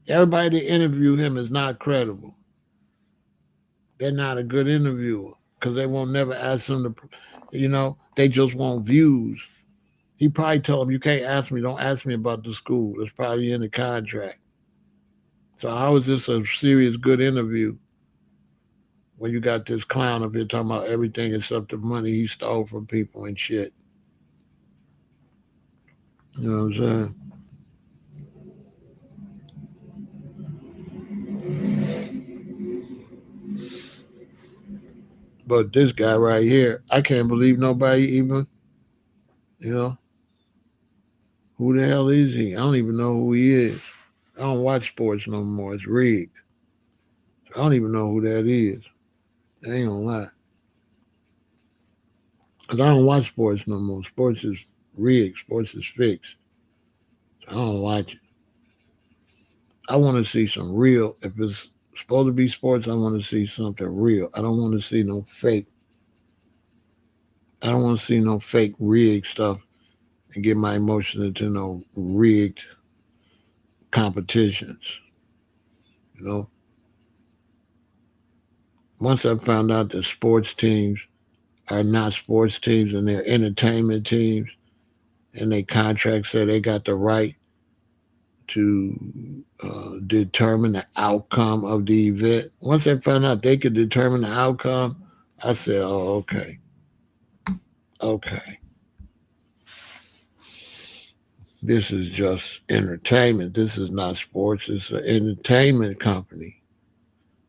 Everybody that interview him is not credible. They're not a good interviewer because they won't never ask him to, they just want views. He probably tell them, you can't ask me, don't ask me about the school. It's probably in the contract. So how is this a serious good interview when you got this clown up here talking about everything except the money he stole from people and shit? You know what I'm saying? But this guy right here, I can't believe nobody even, you know, who the hell is he? I don't even know who he is. I don't watch sports no more. It's rigged. I don't even know who that is. I ain't gonna lie. Because I don't watch sports no more. Sports is rigged. Sports is fixed. So I don't watch it. I want to see some real. If it's supposed to be sports, I want to see something real. I don't want to see no fake. I don't want to see no fake rigged stuff and get my emotions into no rigged competitions. You know, once I found out that sports teams are not sports teams and they're entertainment teams, and they contract say they got the right to determine the outcome of the event. Once I found out they could determine the outcome, I said, "Oh, okay, okay, this is just entertainment. This is not sports. It's an entertainment company."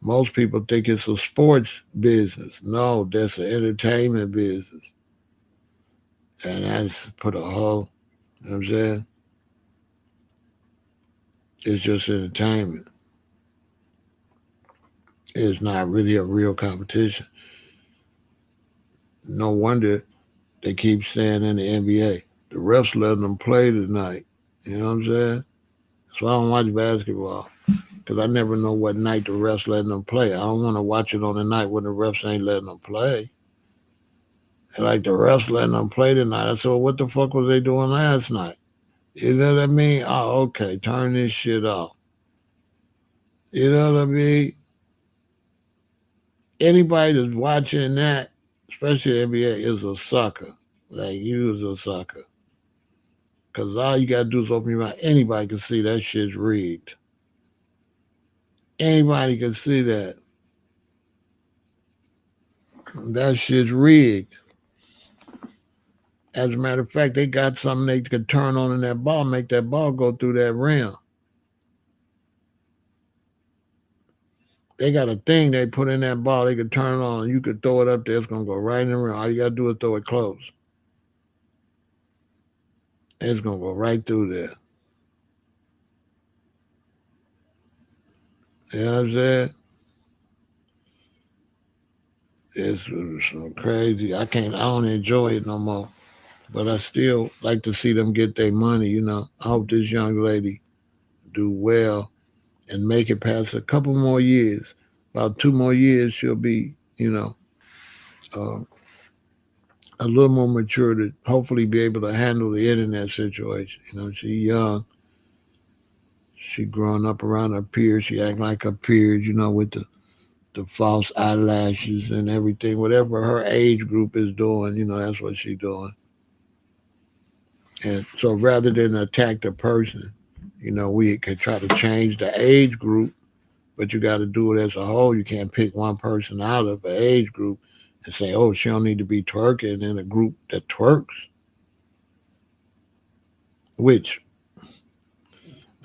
Most people think it's a sports business. No, that's an entertainment business. And that's put a whole, you know what I'm saying? It's just entertainment. It's not really a real competition. No wonder they keep saying in the NBA, the refs letting them play tonight. You know what I'm saying? So I don't watch basketball because I never know what night the refs letting them play. I don't want to watch it on the night when the refs ain't letting them play. And like the refs letting them play tonight. I said, well, what the fuck was they doing last night? You know what I mean? Oh, okay, turn this shit off. You know what I mean? Anybody that's watching that, especially the NBA, is a sucker. Like you is a sucker. Cause all you gotta do is open your mouth. Anybody can see that shit's rigged. Anybody can see that. That shit's rigged. As a matter of fact, they got something they could turn on in that ball, make that ball go through that rim. They got a thing they put in that ball, they could turn it on, you could throw it up there, it's gonna go right in the rim. All you gotta do is throw it close. It's gonna go right through there. You know what I'm saying? It's so crazy. I don't enjoy it no more. But I still like to see them get their money, you know. I hope this young lady do well and make it past a couple more years. About 2 more years, she'll be, uh, a little more mature to hopefully be able to handle the internet situation. You know, she young, she growing up around her peers, she act like her peers, with the false eyelashes and everything. Whatever her age group is doing, that's what she's doing. And so rather than attack the person, we could try to change the age group, but you got to do it as a whole. You can't pick one person out of an age group and say, oh, she don't need to be twerking in a group that twerks. Which,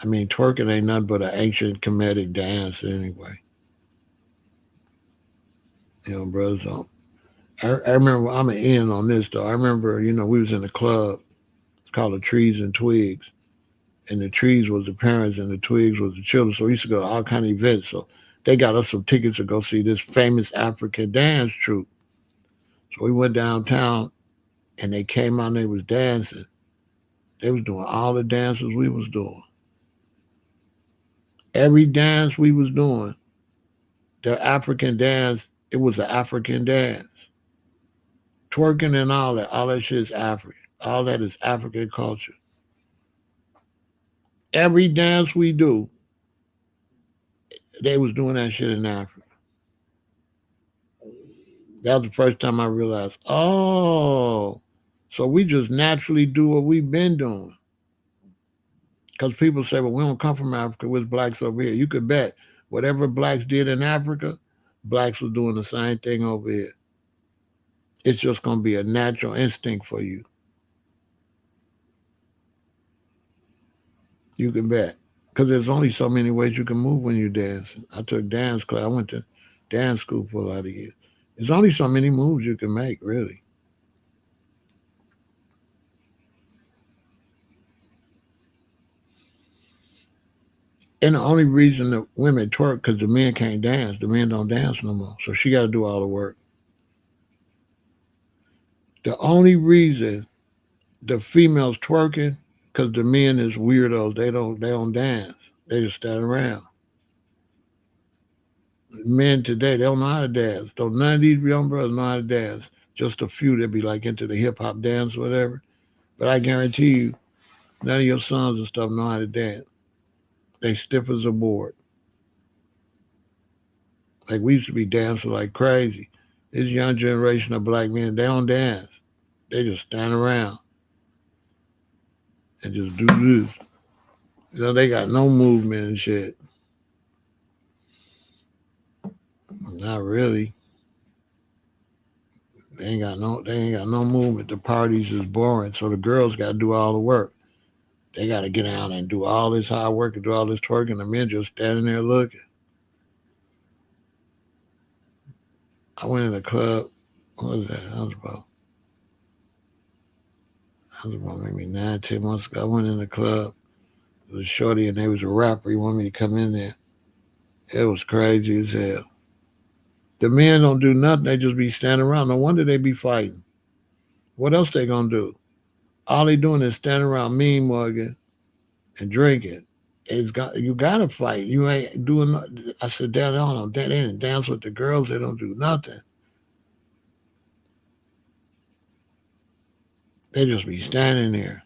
I mean, twerking ain't nothing but an ancient comedic dance anyway. Brothers. I remember, I'm an in on this though. I remember, we was in a club. It's called the Trees and Twigs. And the trees was the parents and the twigs was the children. So we used to go to all kind of events. So they got us some tickets to go see this famous African dance troupe. So we went downtown and they came out and they was dancing. They was doing all the dances we was doing. Every dance we was doing, the African dance, it was an African dance. Twerking and all that shit is African. All that is African culture. Every dance we do, they was doing that shit in Africa. That was the first time I realized, oh, so we just naturally do what we've been doing. Because people say, well, we don't come from Africa, we're blacks over here. You could bet whatever blacks did in Africa, blacks were doing the same thing over here. It's just going to be a natural instinct for you. You can bet. Because there's only so many ways you can move when you're dancing. I took dance class. I went to dance school for a lot of years. There's only so many moves you can make, really. And the only reason that women twerk because the men can't dance. The men don't dance no more. So she got to do all the work. The only reason the females twerking because the men is weirdos. They don't dance. They just stand around. Men today, they don't know how to dance. Don't none of these young brothers know how to dance. Just a few that be like into the hip hop dance or whatever. But I guarantee you, none of your sons and stuff know how to dance. They stiff as a board. Like we used to be dancing like crazy. This young generation of black men, they don't dance. They just stand around and just do this. They got no movement and shit. Not really. They ain't got no movement. The parties is boring. So the girls gotta do all the work. They gotta get out and do all this hard work and do all this twerking. The men just standing there looking. I went in the club. What was that? I was about maybe 9, 10 months ago. I went in the club. It was shorty and they was a rapper. He wanted me to come in there. It was crazy as hell. The men don't do nothing. They just be standing around. No wonder they be fighting. What else they gonna do? All they doing is standing around mean mugging and drinking. You gotta fight. You ain't doing. I said, damn, they didn't dance with the girls. They don't do nothing. They just be standing there.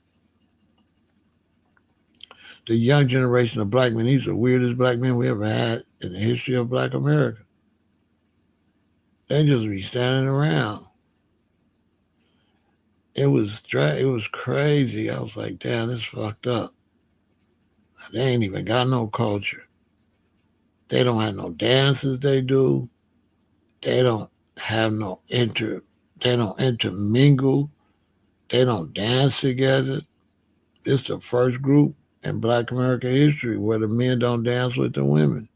The young generation of black men, these are the weirdest black men we ever had in the history of black America. They just be standing around. It was crazy. I was like, damn, this fucked up. They ain't even got no culture. They don't have no dances they do. They don't have no they don't intermingle. They don't dance together. It's the first group in black American history where the men don't dance with the women.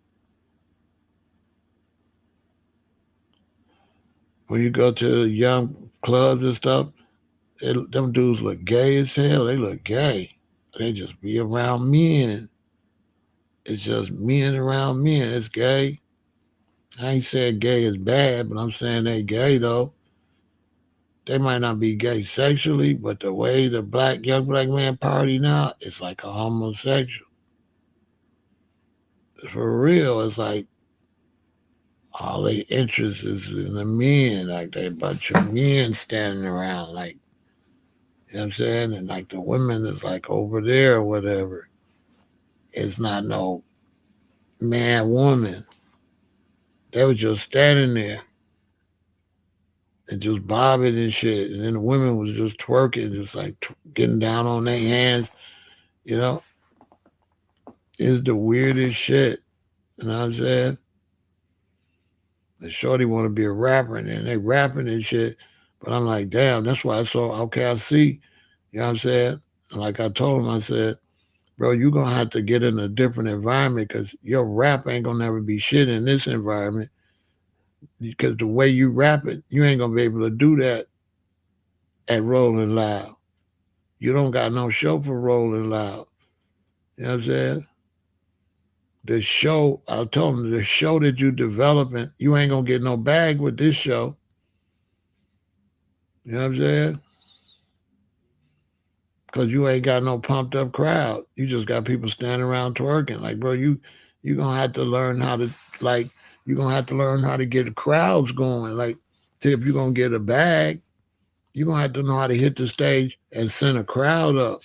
When you go to the young clubs and stuff, them dudes look gay as hell. They look gay. They just be around men. It's just men around men. It's gay. I ain't saying gay is bad, but I'm saying they gay though. They might not be gay sexually, but the way the young black man party now, it's like a homosexual. For real, it's like all they interest is in the men, like they a bunch of men standing around, like you know what I'm saying? And like the women is like over there or whatever. It's not no man woman. They were just standing there and just bobbing and shit. And then the women was just twerking, just like getting down on their hands, you know? It's the weirdest shit. You know what I'm saying? The shorty want to be a rapper and then they rapping and shit. But I'm like, damn, that's why I saw OKC. You know what I'm saying? And like I told him, I said, bro, you're going to have to get in a different environment because your rap ain't going to never be shit in this environment. Because the way you rap it, you ain't going to be able to do that at Rolling Loud. You don't got no show for Rolling Loud. You know what I'm saying? The show, I told him, the show that you developing, you ain't going to get no bag with this show. You know what I'm saying? Because you ain't got no pumped up crowd. You just got people standing around twerking. Like, bro, you gonna have to learn how to like you're gonna have to learn how to get crowds going. Like, see if you're gonna get a bag, you're gonna have to know how to hit the stage and send a crowd up.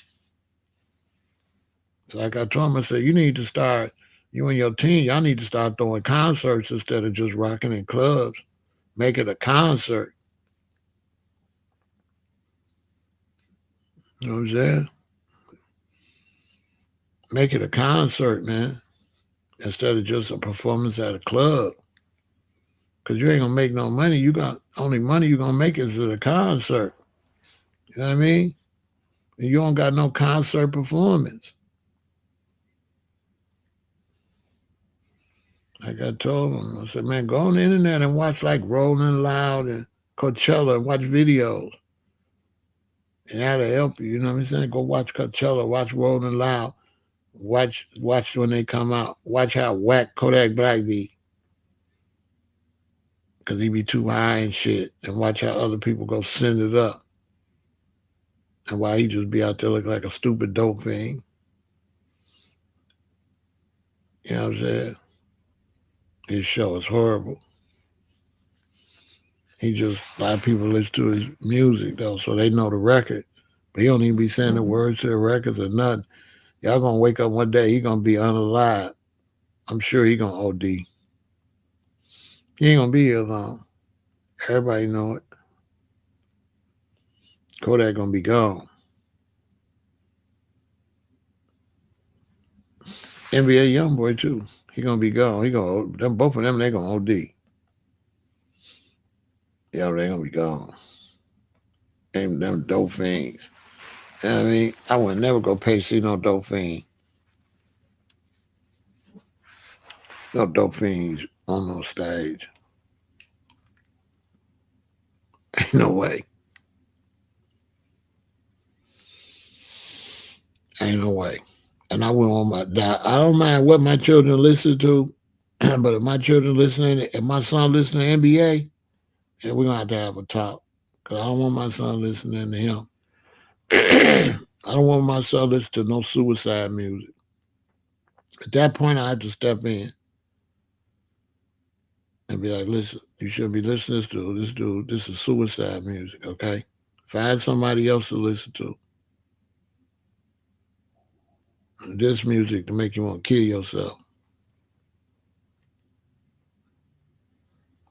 So like I told him, I said, you need to start you and your team, y'all need to start throwing concerts instead of just rocking in clubs. Make it a concert. You know what I'm saying? Make it a concert, man, instead of just a performance at a club. Cause you ain't gonna make no money. You got only money you gonna make is at a concert. You know what I mean? And you don't got no concert performance. Like I told him, I said, man, go on the internet and watch like Rolling Loud and Coachella and watch videos. And that'll help you. You know what I'm saying? Go watch Coachella, watch Rolling Loud, watch when they come out. Watch how whack Kodak Black be, because he be too high and shit. And watch how other people go send it up. And why he just be out there looking like a stupid dope thing. You know what I'm saying? His show is horrible. He just, a lot of people listen to his music though, so they know the record. But he don't even be saying the words to the records or nothing. Y'all gonna wake up one day, he gonna be unalive. I'm sure he gonna OD. He ain't gonna be here long. Everybody know it. Kodak gonna be gone. NBA YoungBoy too. He gonna be gone. He gonna them both of them. They gonna OD. Yeah, they gonna be gone. Them dope fiends. You know what I mean? I would never go pay see no dope fiend. No dope fiends on no stage. Ain't no way. Ain't no way. And I wouldn't want my dad. I don't mind what my children listen to, but if my children listening, if my son listening to NBA, yeah, we're gonna have a talk. Cause I don't want my son listening to him. I don't want my son listening to no suicide music. At that point, I have to step in and be like, listen, you shouldn't be listening to this dude. This dude, this is suicide music, okay? Find somebody else to listen to. This music to make you want to kill yourself.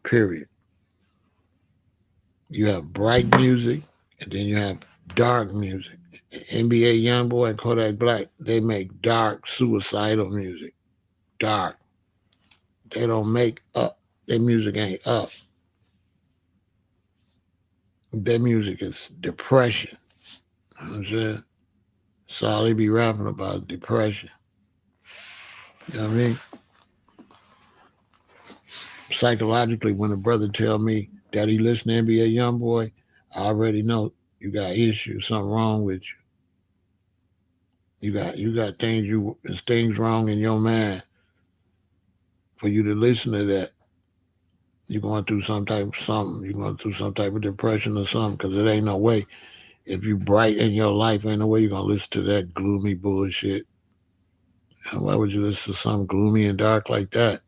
Period. You have bright music, and then you have dark music. NBA YoungBoy and Kodak Black, they make dark, suicidal music. Dark. They don't make up. Their music ain't up. Their music is depression. You know what I'm saying? That's all they be rapping about, depression. You know what I mean? Psychologically, when a brother tell me that he listen to NBA YoungBoy, I already know you got issues, something wrong with you. You got things wrong in your mind. For you to listen to that, you're going through some type of something. You're going through some type of depression or something, because it ain't no way. If you bright in your life, ain't no way you're going to listen to that gloomy bullshit. And why would you listen to something gloomy and dark like that?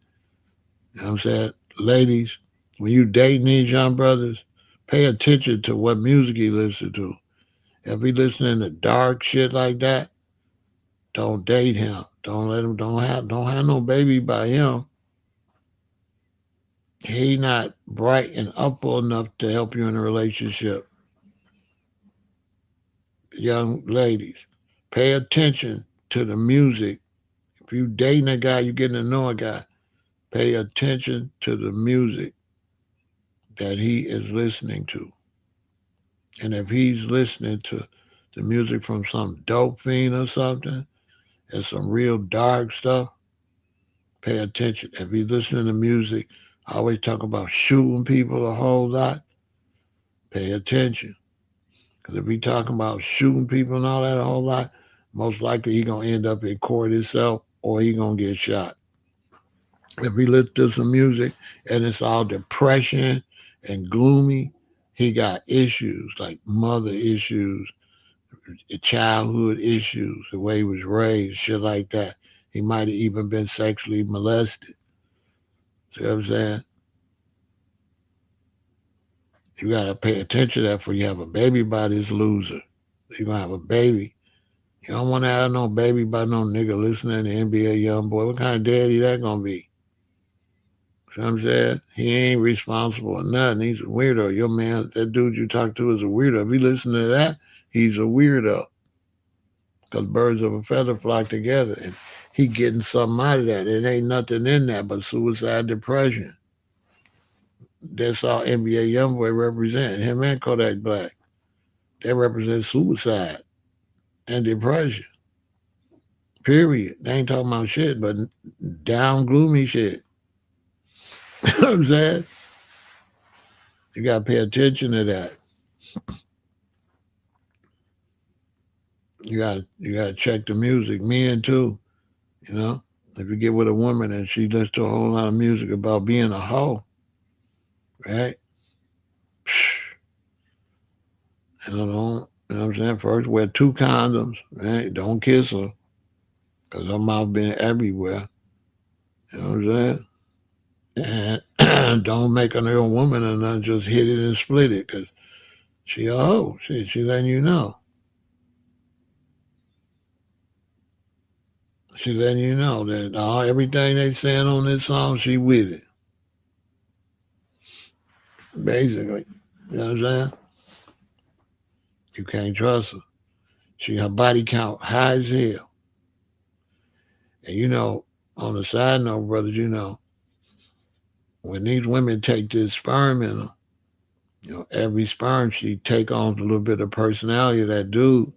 You know what I'm saying? Ladies, when you dating these young brothers, pay attention to what music he listen to. If he listening to dark shit like that, don't date him. Don't let him. Don't have no baby by him. He not bright and upper enough to help you in a relationship. Young ladies, pay attention to the music. If you dating a guy, you getting to know a guy. Pay attention to the music that he is listening to. And if he's listening to the music from some dope fiend or something, and some real dark stuff, pay attention. If he's listening to music, I always talk about shooting people a whole lot, pay attention. Because if he talking about shooting people and all that a whole lot, most likely he going to end up in court himself or he going to get shot. If he listens to some music and it's all depression and gloomy, he got issues like mother issues, childhood issues, the way he was raised, shit like that. He might have even been sexually molested. See what I'm saying? You gotta pay attention to that before you have a baby by this loser. You're gonna have a baby. You don't wanna have no baby by no nigga listening to NBA YoungBoy. What kind of daddy that gonna be? See what I'm saying? He ain't responsible or nothing. He's a weirdo. Your man, that dude you talk to is a weirdo. If he listen to that, he's a weirdo. Because birds of a feather flock together. And he getting something out of that. It ain't nothing in that but suicide, depression. That's all NBA YoungBoy represent. Him and Kodak Black. They represent suicide and depression. Period. They ain't talking about shit, but down gloomy shit. You know what I'm saying? You got to pay attention to that. You got to check the music. Men too. You know, if you get with a woman and she listens to a whole lot of music about being a hoe, right? And I don't, you know what I'm saying? First, wear 2 condoms, right? Don't kiss her, because her mouth been everywhere. You know what I'm saying? And don't make another woman and then just hit it and split it, because she a hoe. She letting you know. She letting you know that everything they saying on this song, she with it. Basically. You know what I'm saying? You can't trust her. Her body count high as hell. And on the side note, brothers, when these women take this sperm in them, every sperm she take on a little bit of personality of that dude.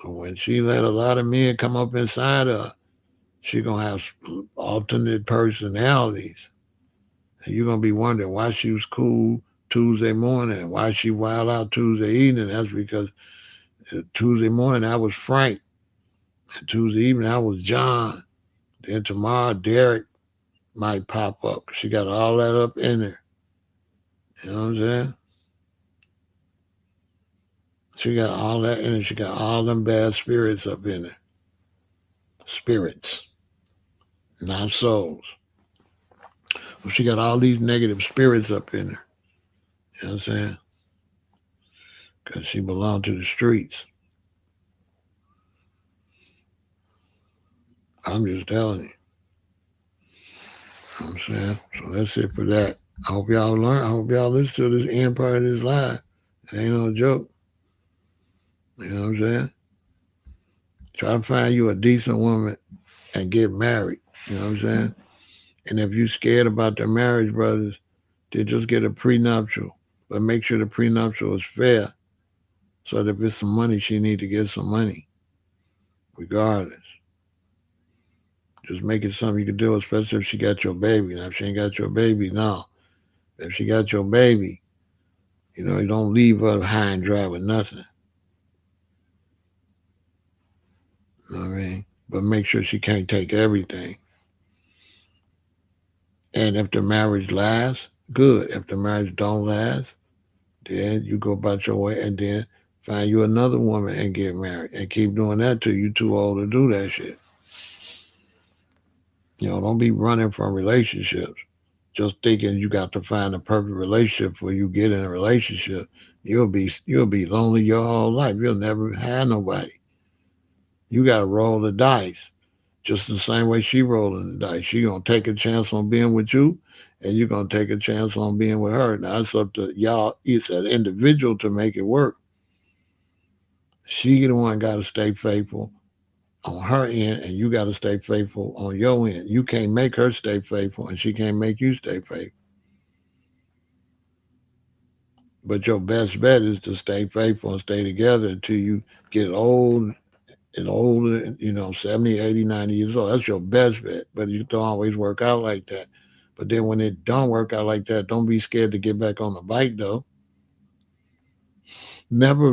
So when she let a lot of men come up inside her, she gonna have alternate personalities. And you're gonna be wondering why she was cool Tuesday morning, why she wild out Tuesday evening. That's because Tuesday morning I was Frank, and Tuesday evening I was John. Then tomorrow Derek might pop up. She got all that up in there. You know what I'm saying? She got all that in it. She got all them bad spirits up in there. Spirits, not souls. Well, she got all these negative spirits up in her. You know what I'm saying? Because she belonged to the streets. I'm just telling you. You know what I'm saying? So that's it for that. I hope y'all learn. I hope y'all listen to this end part of this live. It ain't no joke. You know what I'm saying? Try to find you a decent woman and get married. You know what I'm saying? And if you're scared about the marriage, brothers, then just get a prenuptial. But make sure the prenuptial is fair. So that if it's some money, she need to get some money. Regardless. Just make it something you can do, especially if she got your baby. Now, if she ain't got your baby, no. If she got your baby, you don't leave her high and dry with nothing. You know what I mean? But make sure she can't take everything. And if the marriage lasts, good. If the marriage don't last, then you go about your way and then find you another woman and get married. And keep doing that till you too old to do that shit. Don't be running from relationships. Just thinking you got to find a perfect relationship before you get in a relationship. You'll be lonely your whole life. You'll never have nobody. You gotta roll the dice. Just the same way she rolling the dice. She gonna take a chance on being with you, and you're gonna take a chance on being with her. Now it's up to y'all. It's an individual to make it work. She the one got to stay faithful on her end, and you got to stay faithful on your end. You can't make her stay faithful, and she can't make you stay faithful. But your best bet is to stay faithful and stay together until you get old and older, 70, 80, 90 years old. That's your best bet. But it don't always work out like that. But then when it don't work out like that, don't be scared to get back on the bike, though. Never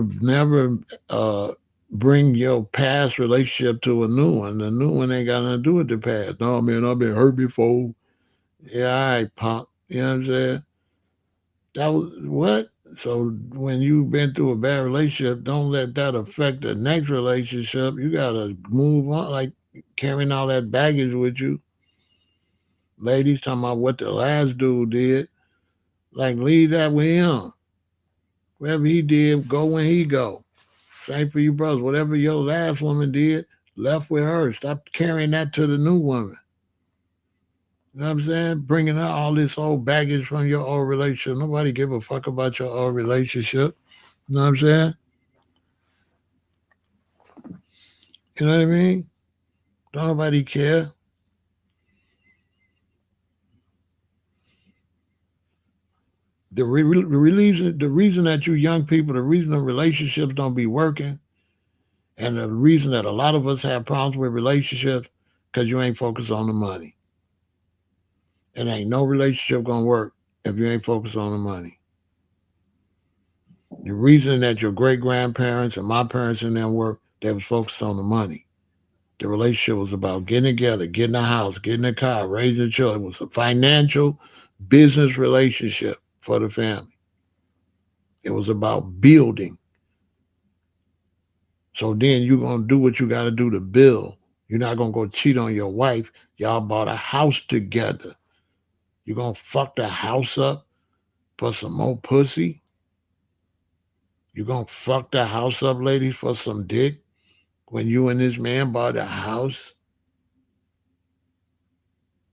bring your past relationship to a new one. The new one ain't got nothing to do with the past. No, man, I've been hurt before. Yeah, all right, punk. You know what I'm saying? That was what? So when you've been through a bad relationship, don't let that affect the next relationship. You gotta move on, like carrying all that baggage with you. Ladies talking about what the last dude did. Like leave that with him. Whatever he did, go when he go. Same for you brothers. Whatever your last woman did, left with her. Stop carrying that to the new woman. You know what I'm saying? Bringing out all this old baggage from your old relationship. Nobody give a fuck about your old relationship. You know what I'm saying? You know what I mean? Don't nobody care. The reason that you young people, the reason the relationships don't be working, and the reason that a lot of us have problems with relationships, because you ain't focused on the money. And ain't no relationship gonna work if you ain't focused on the money. The reason that your great grandparents and my parents and them worked, they was focused on the money. The relationship was about getting together, getting a house, getting a car, raising children. It was a financial business relationship for the family. It was about building. So then you're going to do what you got to do to build. You're not going to go cheat on your wife. Y'all bought a house together. You're going to fuck the house up for some more pussy? You're going to fuck the house up, ladies, for some dick when you and this man bought a house?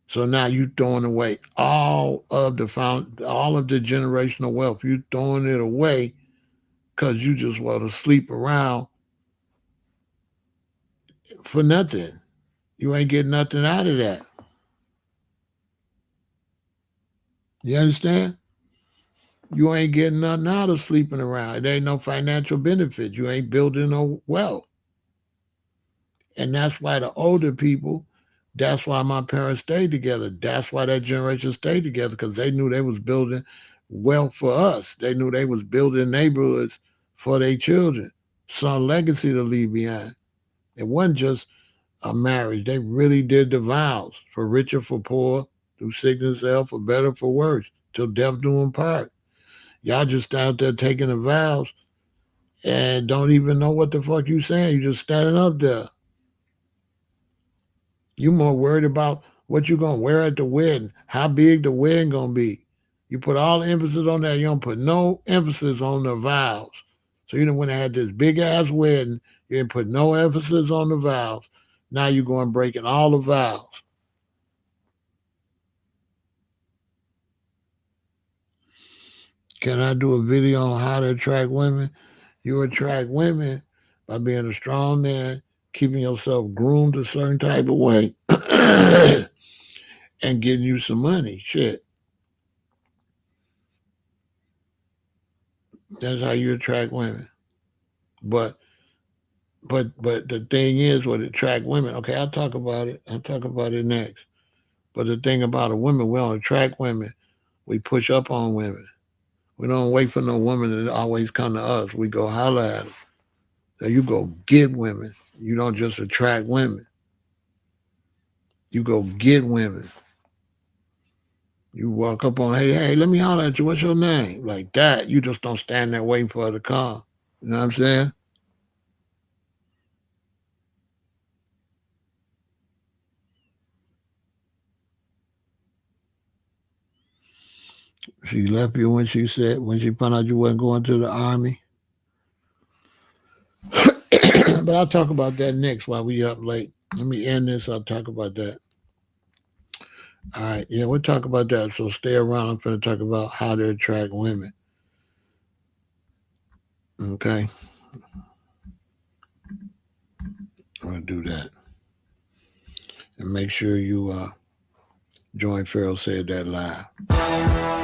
So now you throwing away all of the generational wealth. You throwing it away because you just want to sleep around for nothing. You ain't getting nothing out of that. You understand? You ain't getting nothing out of sleeping around. It ain't no financial benefit. You ain't building no wealth. And that's why the older people, that's why my parents stayed together. That's why that generation stayed together, because they knew they was building wealth for us. They knew they was building neighborhoods for their children, some legacy to leave behind. It wasn't just a marriage. They really did the vows, for richer, for poor, through sickness, health, for better, for worse, till death do them part. Y'all just out there taking the vows and don't even know what the fuck you saying. You just standing up there. You more worried about what you gonna wear at the wedding, how big the wedding gonna be. You put all the emphasis on that. You don't put no emphasis on the vows. So you know when I had this big ass wedding, you didn't put no emphasis on the vows. Now you're going breaking all the vows. Can I do a video on how to attract women? You attract women by being a strong man, keeping yourself groomed a certain type of way, and getting you some money. Shit. That's how you attract women. But the thing is, what attract women? Okay, I'll talk about it. I'll talk about it next. But the thing about a woman, we don't attract women. We push up on women. We don't wait for no woman to always come to us. We go holler at them. So you go get women. You don't just attract women. You go get women. You walk up on, hey, let me holler at you. What's your name? Like that. You just don't stand there waiting for her to come. You know what I'm saying? She left you when she found out you wasn't going to the army. But I'll talk about that next while we up late. Let me end this. I'll talk about that. All right. Yeah, we'll talk about that. So stay around. I'm going to talk about how to attract women. Okay. I'm going to do that. And make sure you join Pharaoh Said That live.